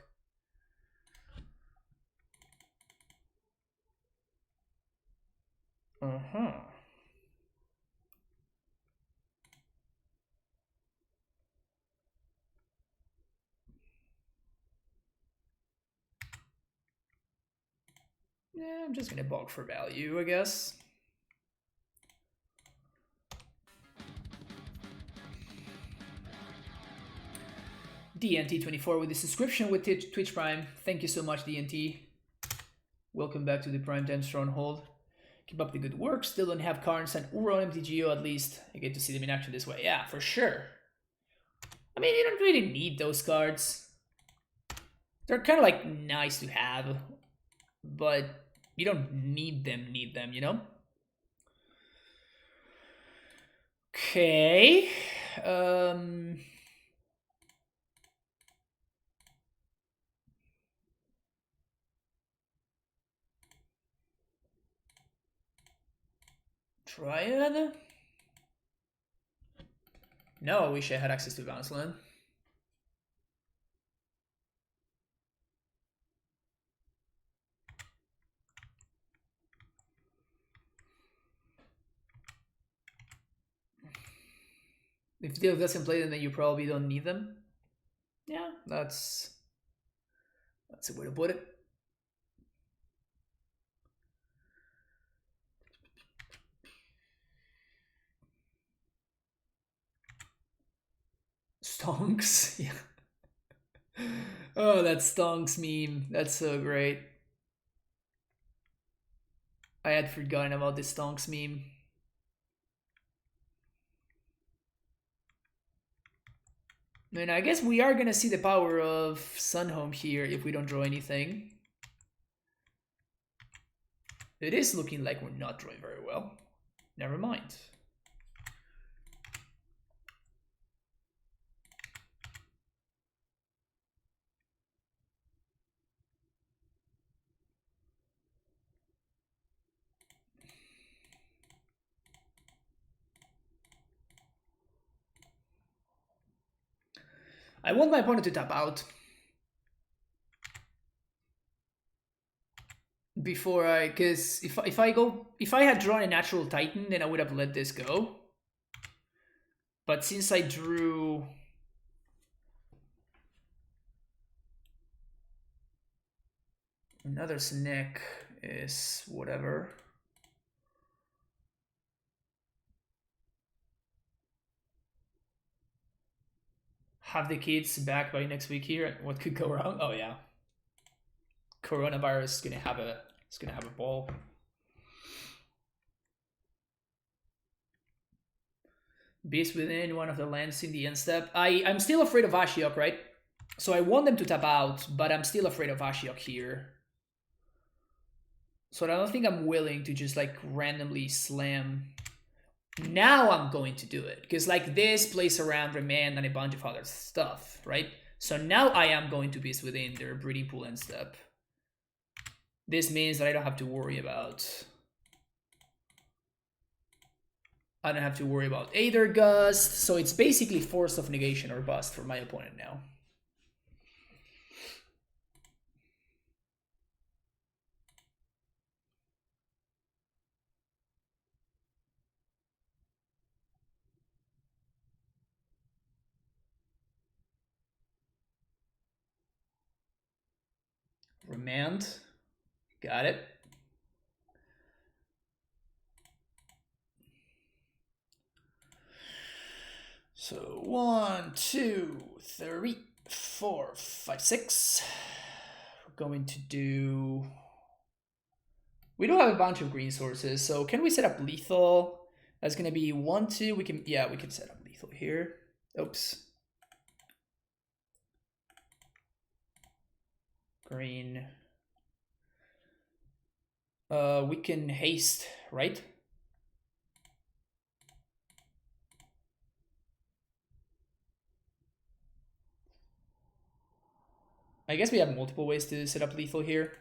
Yeah, I'm just gonna bog for value, I guess. DNT24 with the subscription with Twitch Prime. Thank you so much, DNT. Welcome back to the Primetime Stronghold. Keep up the good work. Still don't have Karns and Uro on MTGO at least. I get to see them in action this way. Yeah, for sure. I mean, you don't really need those cards. They're kind of like nice to have, but you don't need them, you know? Okay. Triad? No, I wish I had access to Bounce Land. If Deal doesn't play them, then you probably don't need them. Yeah, that's a way to put it. Stonks, yeah. Oh, that Stonks meme. That's so great. I had forgotten about this Stonks meme. I mean, I guess we are gonna see the power of Sunhome here if we don't draw anything. It is looking like we're not drawing very well. Never mind. I want my opponent to tap out before because if I had drawn a natural Titan, then I would have let this go. But since I drew another Snake is whatever. Have the kids back by next week here. What could go wrong? Oh yeah, coronavirus is gonna have a ball. Beast Within, one of the lands in the end step. I'm still afraid of Ashiok, right? So I want them to tap out, but I'm still afraid of Ashiok here. So I don't think I'm willing to just like randomly slam. Now I'm going to do it because like this plays around Remand and a bunch of other stuff, right? So now I am going to Beast Within their Breeding Pool end step. This means that I don't have to worry about Aether Gust, so it's basically Force of Negation or Bust for my opponent now. Remand. Got it. So 1, 2, 3, 4, 5, 6. We're going to do... We don't have a bunch of green sources, so can we set up lethal? That's going to be 1, 2. We can, yeah, we can set up lethal here. Oops. Green. We can haste, right? I guess we have multiple ways to set up lethal here.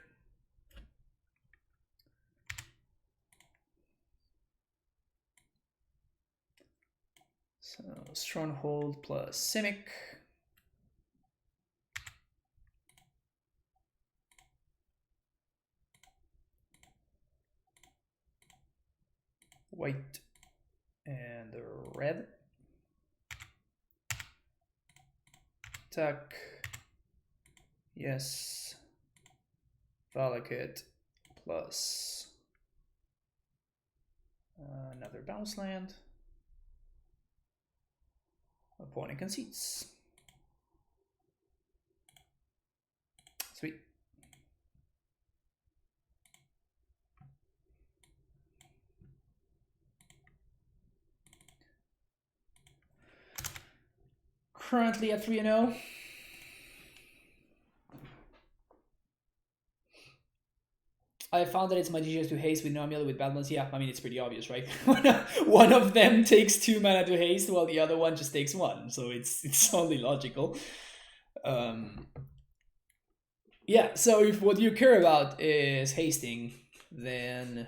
So Stronghold plus Simic. White and red. Attack. Yes. Valakut plus another bounce land. Opponent concedes. Sweet. Currently at 3-0. I found that it's much easier to haste with no AmuLIT with Badlands. Yeah, I mean, it's pretty obvious, right? One of them takes 2 mana to haste, while the other one just takes 1. So it's only logical. Yeah, so if what you care about is hasting, then...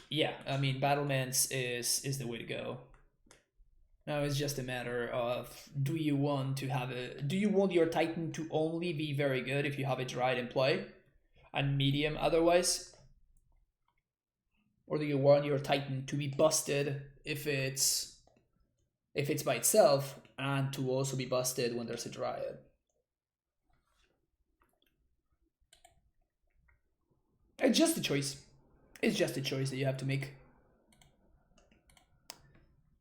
Yeah, I mean, Battlements is the way to go. Now it's just a matter of, do you want your Titan to only be very good if you have it right in play, and medium otherwise? Or do you want your Titan to be busted if it's by itself, and to also be busted when there's a Dryad? It's just a choice. It's just a choice that you have to make.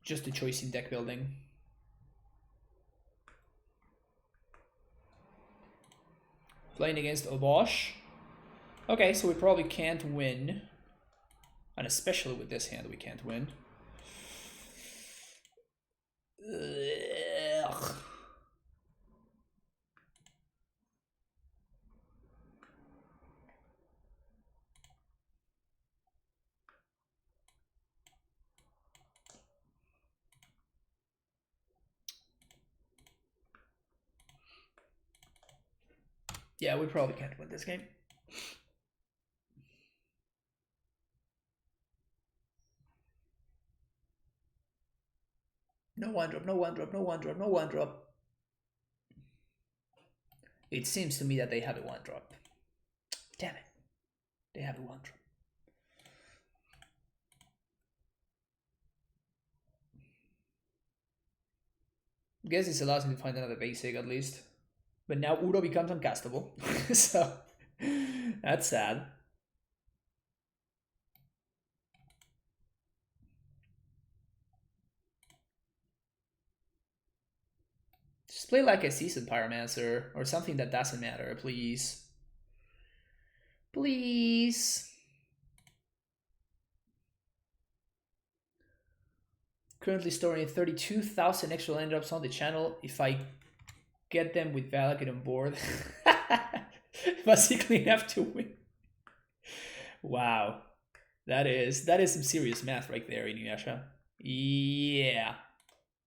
Just a choice in deck building. Playing against Obosh. Okay, so we probably can't win. And especially with this hand, we can't win. Ugh. Yeah, we probably can't win this game. No 1-drop, no 1-drop, no 1-drop, no 1-drop. It seems to me that they have a 1-drop. Damn it. They have a 1-drop. I guess this allows me to find another basic at least. But now Uro becomes uncastable. So that's sad. Just play like a Seasoned Pyromancer or something that doesn't matter, please. Please. Currently storing 32,000 extra land drops on the channel. If I get them with Valakut on board, basically have to win. Wow. That is some serious math right there, Inuyasha. Yeah.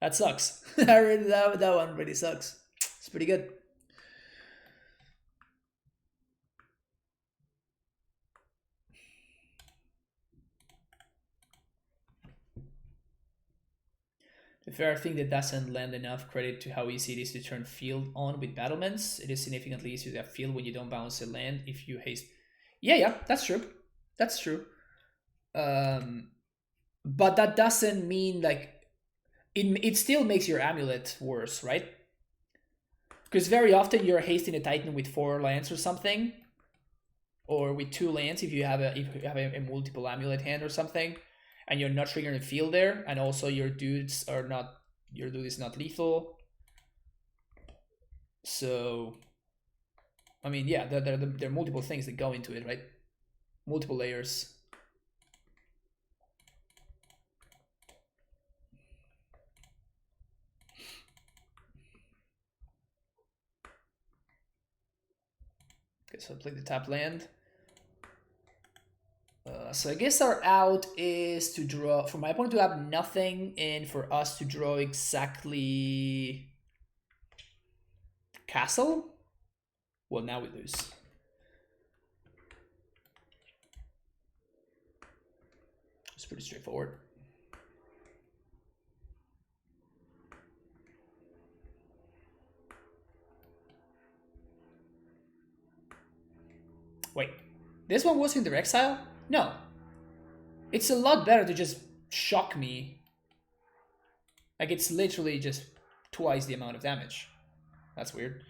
That sucks. that one really sucks. It's pretty good. The fair thing that doesn't lend enough credit to how easy it is to turn field on with battlements. It is significantly easier to have field when you don't bounce a land if you haste. Yeah, that's true. That's true. But that doesn't mean like it still makes your AmuLIT worse, right? Because very often you're hasting a Titan with 4 lands or something, or with 2 lands if you have a multiple amulet hand or something, and you're not triggering a field there, and also your dude is not lethal. So, I mean, yeah, there are multiple things that go into it, right? Multiple layers. Okay, so play the tap land. So I guess our out is to draw, for my opponent to have nothing, and for us to draw exactly castle. Well, now we lose. It's pretty straightforward. Wait, this one was in their exile? No. It's a lot better to just shock me. Like, it's literally just twice the amount of damage. That's weird.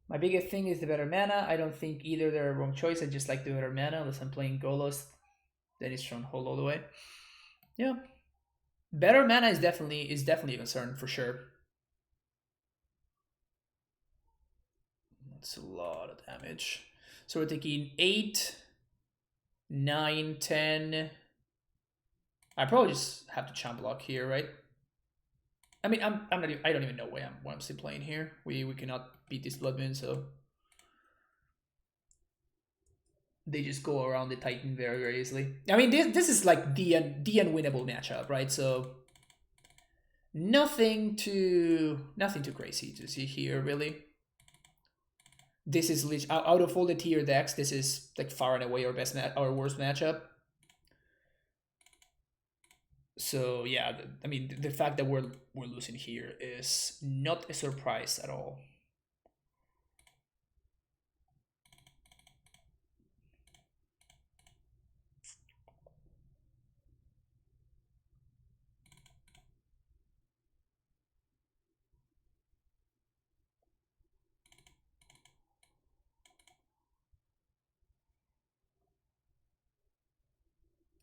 My biggest thing is the better mana. I don't think either they're a wrong choice. I just like the better mana. Unless I'm playing Golos, then it's Stronghold all the way. Yeah, better mana is definitely a concern for sure. That's a lot of damage. So we're taking 8, 9, 10. I probably just have to champ block here, right? I mean, I don't even know what I'm still playing here. We cannot beat this Blood Moon, so they just go around the Titan very, very easily. I mean, this is like the unwinnable matchup, right? So nothing too crazy to see here, really. This is out of all the tier decks, this is like far and away our worst matchup. So yeah, I mean, the fact that we're losing here is not a surprise at all.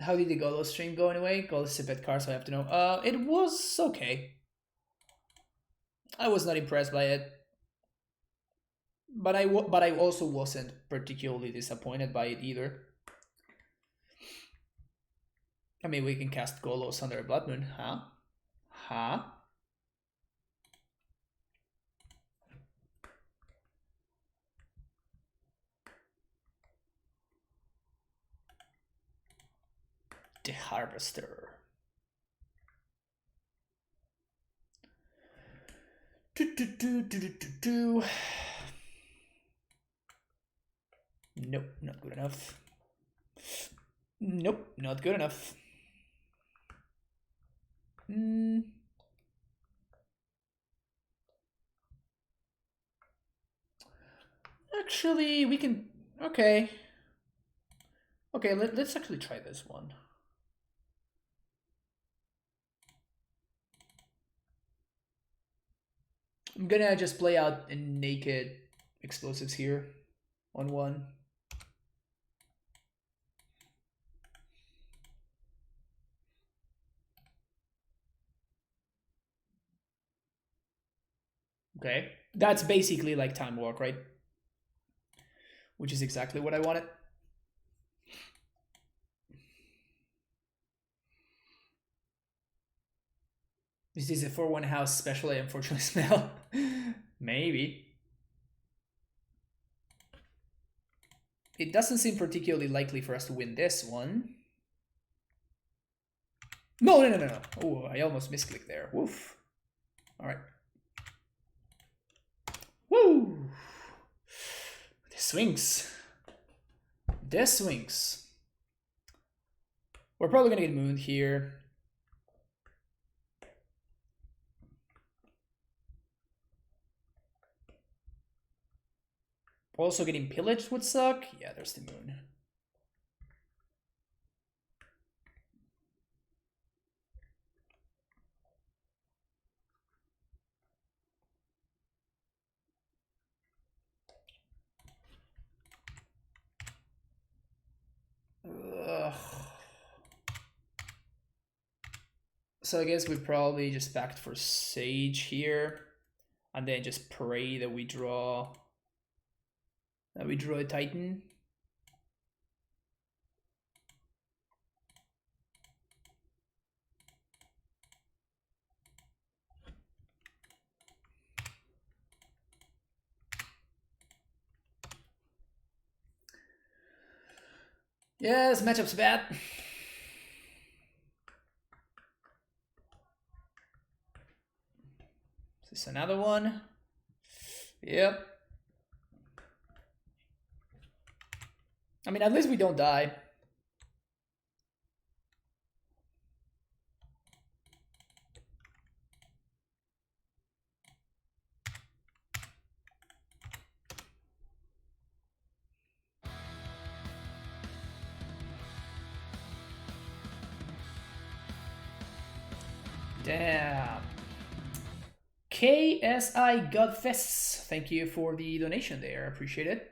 How did the Golos stream go anyway? Golos is a bad card, so I have to know. It was okay. I was not impressed by it, but I also wasn't particularly disappointed by it either. I mean, we can cast Golos under a Blood Moon, huh? Huh? The Harvester. Nope, not good enough. Nope, not good enough. Actually, we can... Okay. Okay, let's actually try this one. I'm gonna just play out a naked explosives here on 1. Okay, that's basically like Time Walk, right? Which is exactly what I wanted. Is this a 4-1 house special I unfortunately smell? Maybe. It doesn't seem particularly likely for us to win this one. No. Oh, I almost misclicked there. Woof. All right. Woo! The swings. The swings. We're probably gonna get mooned here. Also getting pillaged would suck. Yeah, there's the moon. Ugh. So I guess we probably just backed for Sage here. And then just pray that we draw a Titan. Yeah, this matchup's bad. Is this another one? Yep. I mean, at least we don't die. Damn. KSI Godfests, thank you for the donation there. Appreciate it.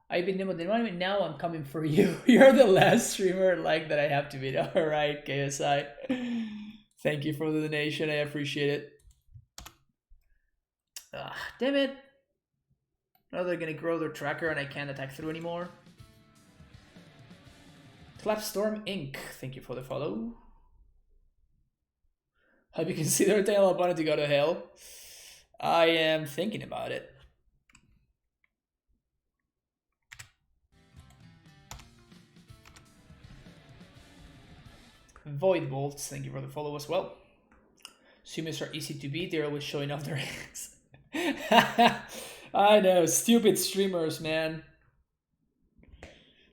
I've been doing the money, now I'm coming for you. You're the last streamer like that I have to beat. Alright, KSI. Thank you for the donation. I appreciate it. Ah, damn it. Now they're gonna grow their tracker and I can't attack through anymore. Clapstorm Inc. Thank you for the follow. Have you considered telling opponent to go to hell? I am thinking about it. Void Bolts, thank you for the follow as well. Summons are easy to beat, they're always showing off their hands. I know, stupid streamers, man.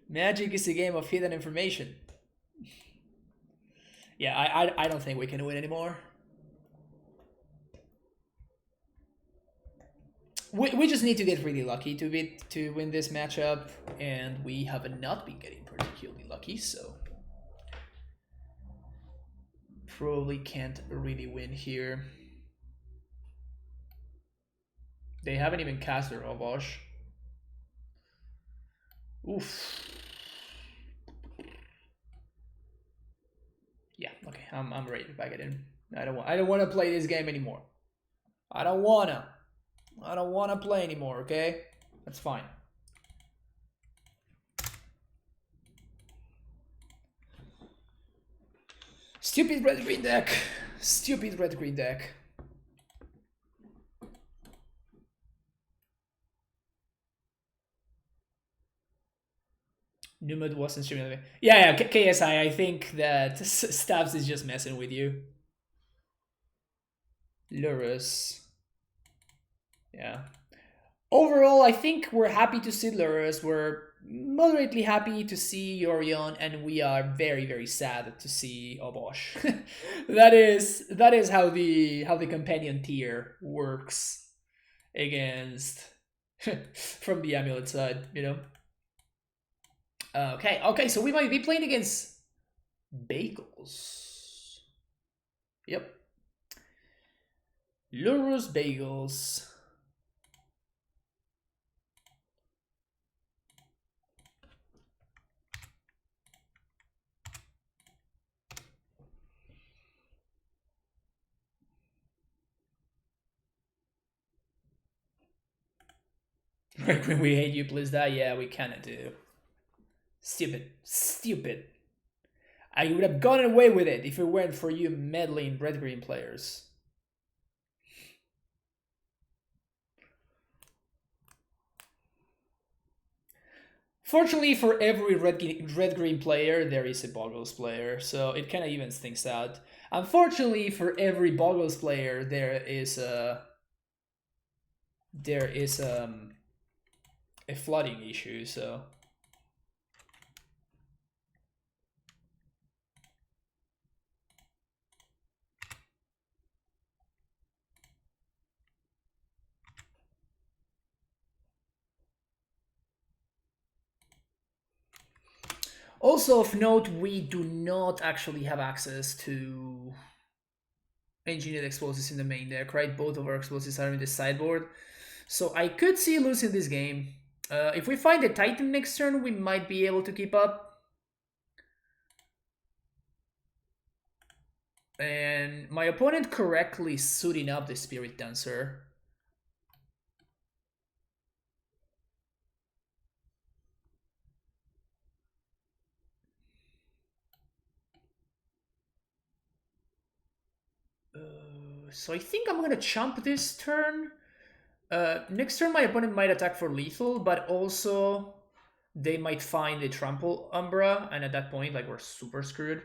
Magic is a game of hidden information. Yeah, I don't think we can win anymore. We just need to get really lucky to win this matchup, and we have not been getting particularly lucky, so probably can't really win here. They haven't even cast their Obosh. Oof. Yeah, okay, I'm ready to back it in. I don't want to play this game anymore. I don't wanna play anymore, okay? That's fine. Stupid red-green deck. Stupid red-green deck. Numad wasn't streaming. Yeah, KSI, I think that Stabs is just messing with you. Lurrus. Yeah. Overall, I think we're happy to see Lurrus. We're moderately happy to see Yorion, and we are very, very sad to see Obosh. that is how the companion tier works against from the AmuLIT side, you know. Okay, so we might be playing against Bagels. Yep. Lurrus Bagels. Right when we hate you, please die. Yeah, we kinda do. Stupid. I would have gotten away with it if it weren't for you meddling red-green players. Fortunately, for every red-green player, there is a Bogles player, so it kind of evens things out. Unfortunately, for every Bogles player, there is a flooding issue. So Also of note, we do not actually have access to engineered explosives in the main deck, right? Both of our explosives are in the sideboard. So I could see losing this game. If we find a Titan next turn, we might be able to keep up. And my opponent correctly suiting up the Spirit Dancer. So I think I'm gonna chump this turn. Next turn my opponent might attack for lethal, but also they might find a Trample Umbra, and at that point, like, we're super screwed.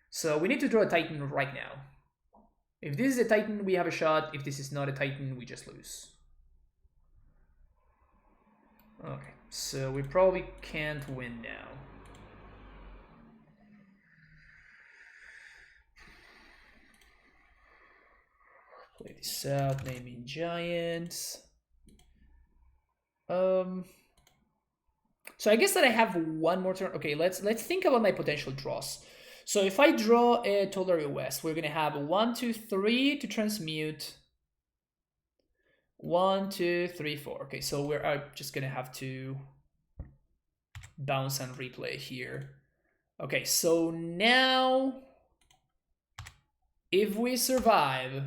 So we need to draw a Titan right now. If this is a Titan, we have a shot. If this is not a Titan, we just lose. Okay, so we probably can't win now. Play this out, naming giants. So I guess that I have one more turn. Okay, let's think about my potential draws. So if I draw a Tolari West, we're gonna have 1, 2, 3 to transmute. 1, 2, 3, 4. Okay, so we're just gonna have to bounce and replay here. Okay, so now if we survive,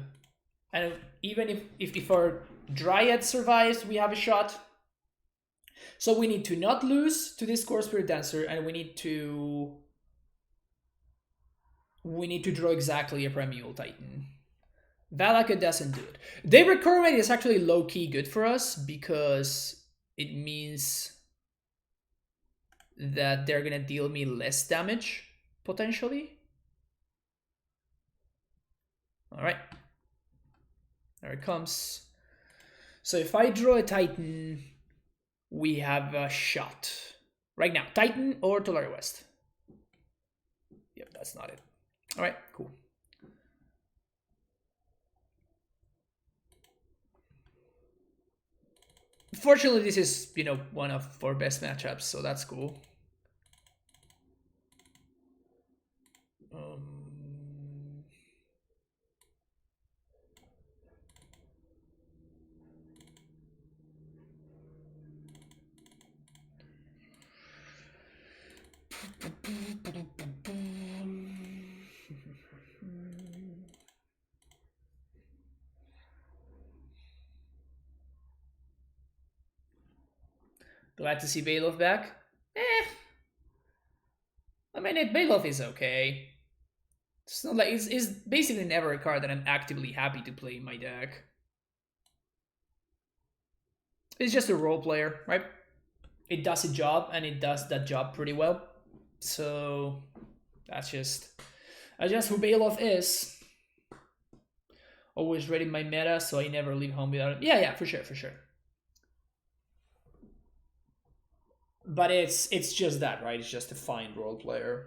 and even if our Dryad survives, we have a shot. So we need to not lose to this Core Spirit Dancer, and we need to draw exactly a Primeval Titan. Valaka doesn't do it. Their recurrent rate is actually low-key good for us because it means that they're gonna deal me less damage, potentially. Alright. There it comes. So if I draw a Titan, we have a shot. Right now, Titan or Tolari West. Yep, that's not it. Alright, cool. Fortunately, this is, one of our best matchups, so that's cool. Glad to see Baloth back. I mean, Baloth is okay. It's not like it's basically never a card that I'm actively happy to play in my deck. It's just a role player, right? It does a job, and it does that job pretty well. So that's just who Baloth is. Always ready my meta, so I never leave home without it. Yeah, for sure. But it's just that, right? It's just a fine role player.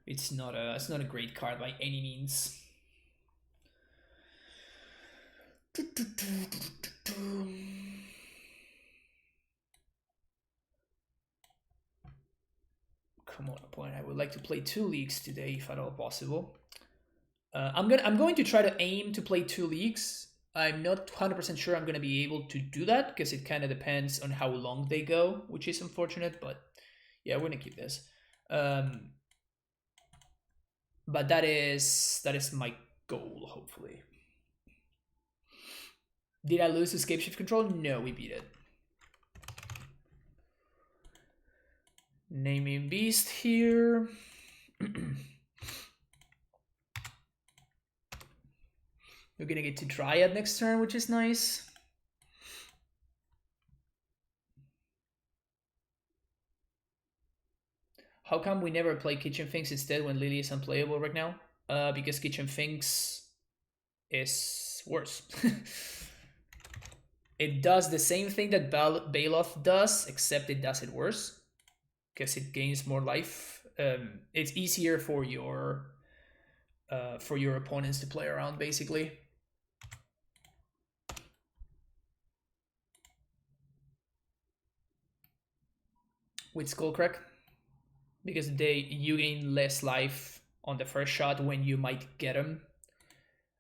It's not a great card by any means. Come on, opponent. I would like to play 2 leagues today, if at all possible. I'm going to try to aim to play 2 leagues. I'm not 100% sure I'm going to be able to do that because it kind of depends on how long they go, which is unfortunate, but yeah, we're going to keep this. But that is my goal, hopefully. Did I lose to Scapeshift control? No, we beat it. Naming beast here. We're gonna get to Dryad next turn, which is nice. How come we never play Kitchen Finks instead when Lily is unplayable right now? Because Kitchen Finks is worse. It does the same thing that Baloth does, except it does it worse. Because it gains more life. It's easier for your opponents to play around, basically. with Skullcrack, because you gain less life on the first shot when you might get him,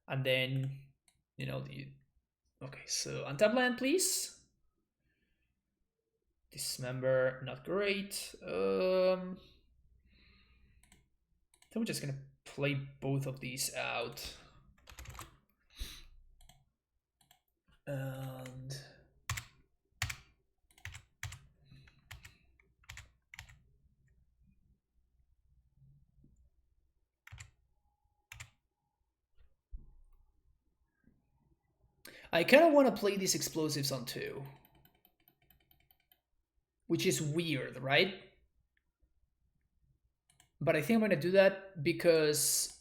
and then okay. So untap land, please. Dismember, not great. So we're just gonna play both of these out. And I kind of want to play these explosives on 2. Which is weird, right? But I think I'm going to do that because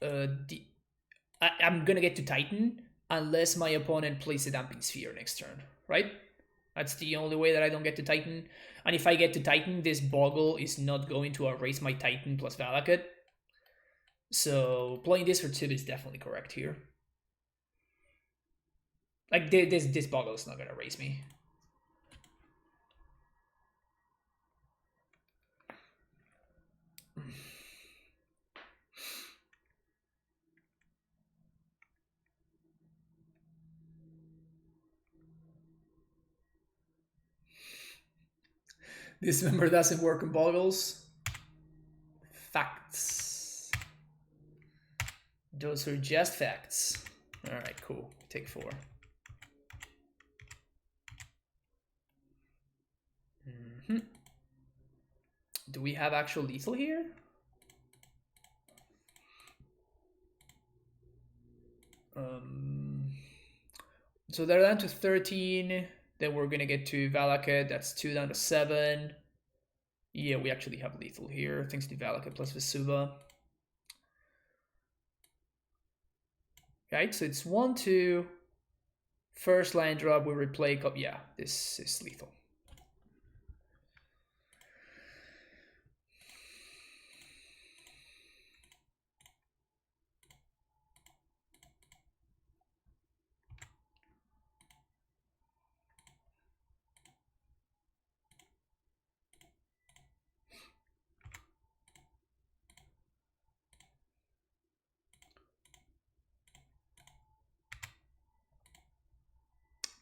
I'm going to get to Titan unless my opponent plays a Damping Sphere next turn, right? That's the only way that I don't get to Titan. And if I get to Titan, this Bogle is not going to erase my Titan plus Valakut. So playing this for 2 is definitely correct here. Like, this Bogle is not going to erase me. This member doesn't work on Bogles. Facts. Those are just facts. Alright, cool. Take 4. Do we have actual lethal here? So they're down to 13. Then we're gonna get to Valakut. That's 2 down to 7. Yeah, we actually have lethal here, thanks to Valakut plus Vesuva. Right, so it's 1, 2. First line drop, we replay. Yeah, this is lethal.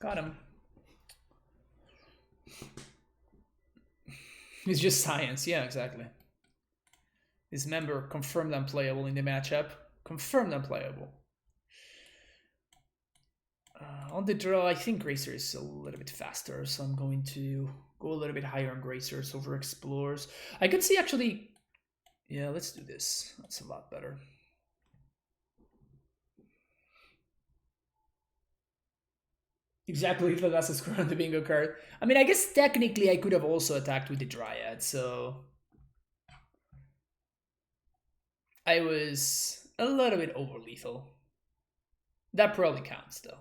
Got him. It's just science. Yeah, exactly. This member confirmed unplayable in the matchup. Confirmed unplayable. On the draw, I think Gracer is a little bit faster, so I'm going to go a little bit higher on Gracers over Explorers. I could see actually... Yeah, let's do this. That's a lot better. Exactly, if that's a square on the bingo card. I mean, I guess technically I could have also attacked with the Dryad, so... I was a little bit over lethal. That probably counts, though.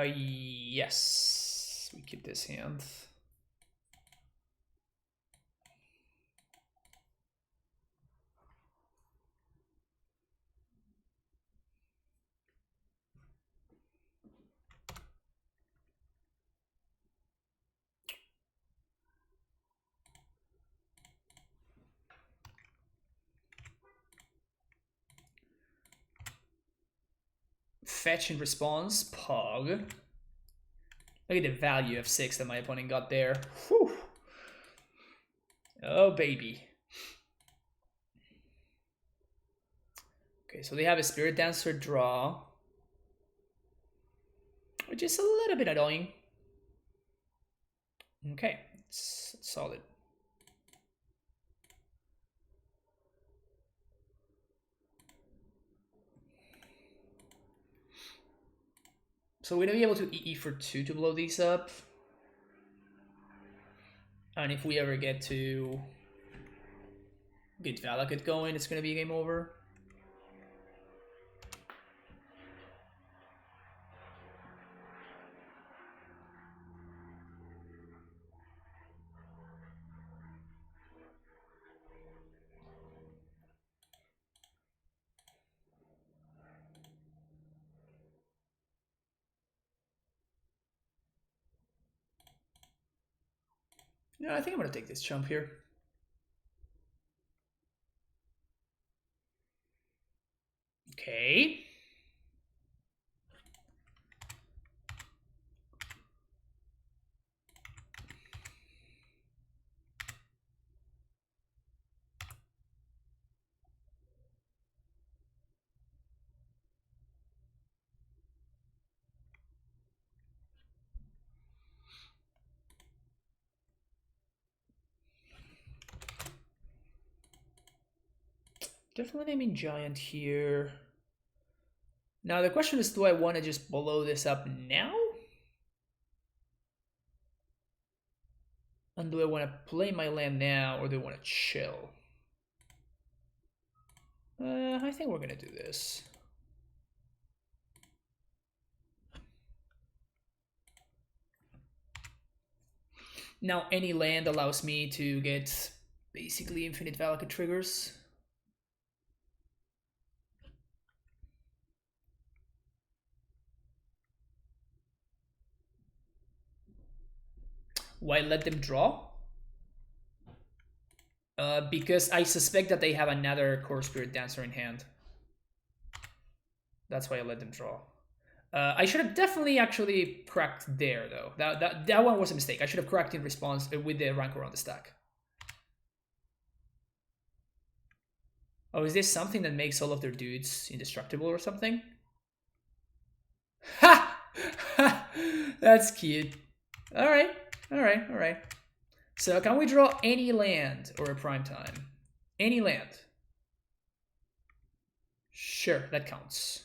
Yes. We keep this hand. Fetch in response, Pog. Look at the value of 6 that my opponent got there. Whew. Oh, baby. Okay, so they have a Spirit Dancer draw, which is a little bit annoying. Okay, it's solid. So we're gonna be able to EE for 2 to blow these up. And if we ever get to get Valakut going, it's gonna be game over. Yeah, I think I'm gonna take this chump here. Okay. Definitely naming giant here. Now the question is, do I want to just blow this up now? And do I want to play my land now, or do I want to chill? I think we're gonna do this. Now any land allows me to get basically infinite Valakut triggers. Why let them draw? Because I suspect that they have another Core Spirit Dancer in hand. That's why I let them draw. I should have definitely actually cracked there, though. That one was a mistake. I should have cracked in response with the Rancor on the stack. Oh, is this something that makes all of their dudes indestructible or something? Ha! That's cute. Alright, alright, alright. So can we draw any land or a prime time? Any land. Sure, that counts.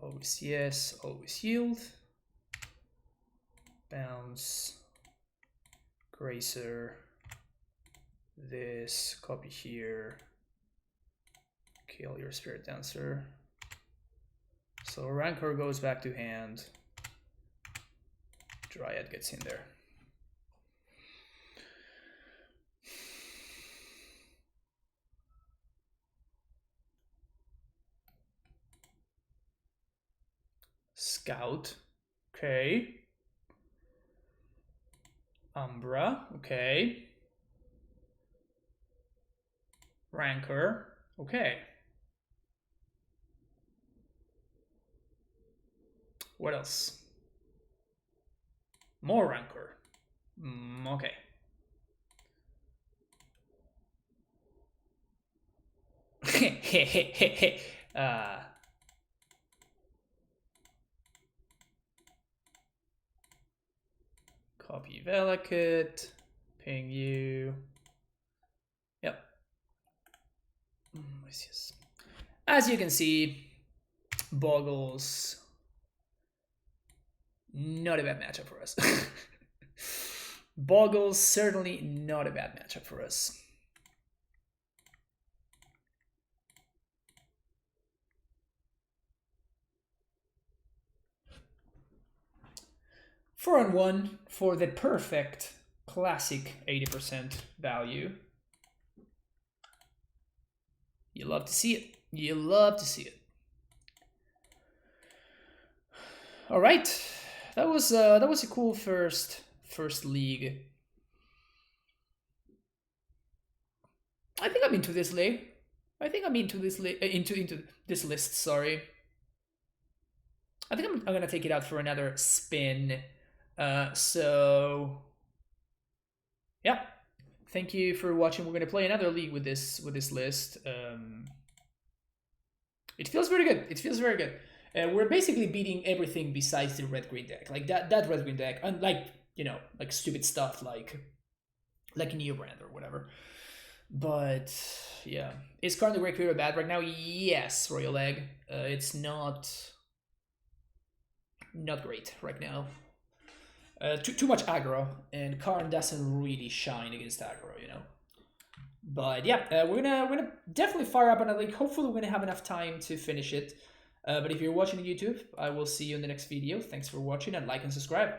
Always yes, always yield. Bounce. Grazer. This, copy here. Kill your Spirit Dancer. So Rancor goes back to hand. Dryad gets in there. Scout. Okay. Umbra. Okay. Rancor. Okay. What else? More Rancor. Okay. Copy Valakut. Ping you. Yep. As you can see, Bogles. Not a bad matchup for us. Bogles, certainly not a bad matchup for us. Four on one for the perfect classic 80% value. You love to see it. You love to see it. All right, that was a cool first league. I think I'm into this league. I think I'm into this into this list. Sorry. I think I'm gonna take it out for another spin. So yeah, thank you for watching. We're gonna play another league with this list. It feels very good. It feels very good. We're basically beating everything besides the red-green deck. Like that red-green deck, unlike, you know, like stupid stuff like Neobrand or whatever. But yeah, is Karn the Great Creator bad right now? Yes, Royal Egg. It's not great right now. Too much aggro, and Karn doesn't really shine against aggro, you know. But yeah, we're gonna definitely fire up another league. Hopefully, we're gonna have enough time to finish it. But if you're watching on YouTube, I will see you in the next video. Thanks for watching, and like and subscribe.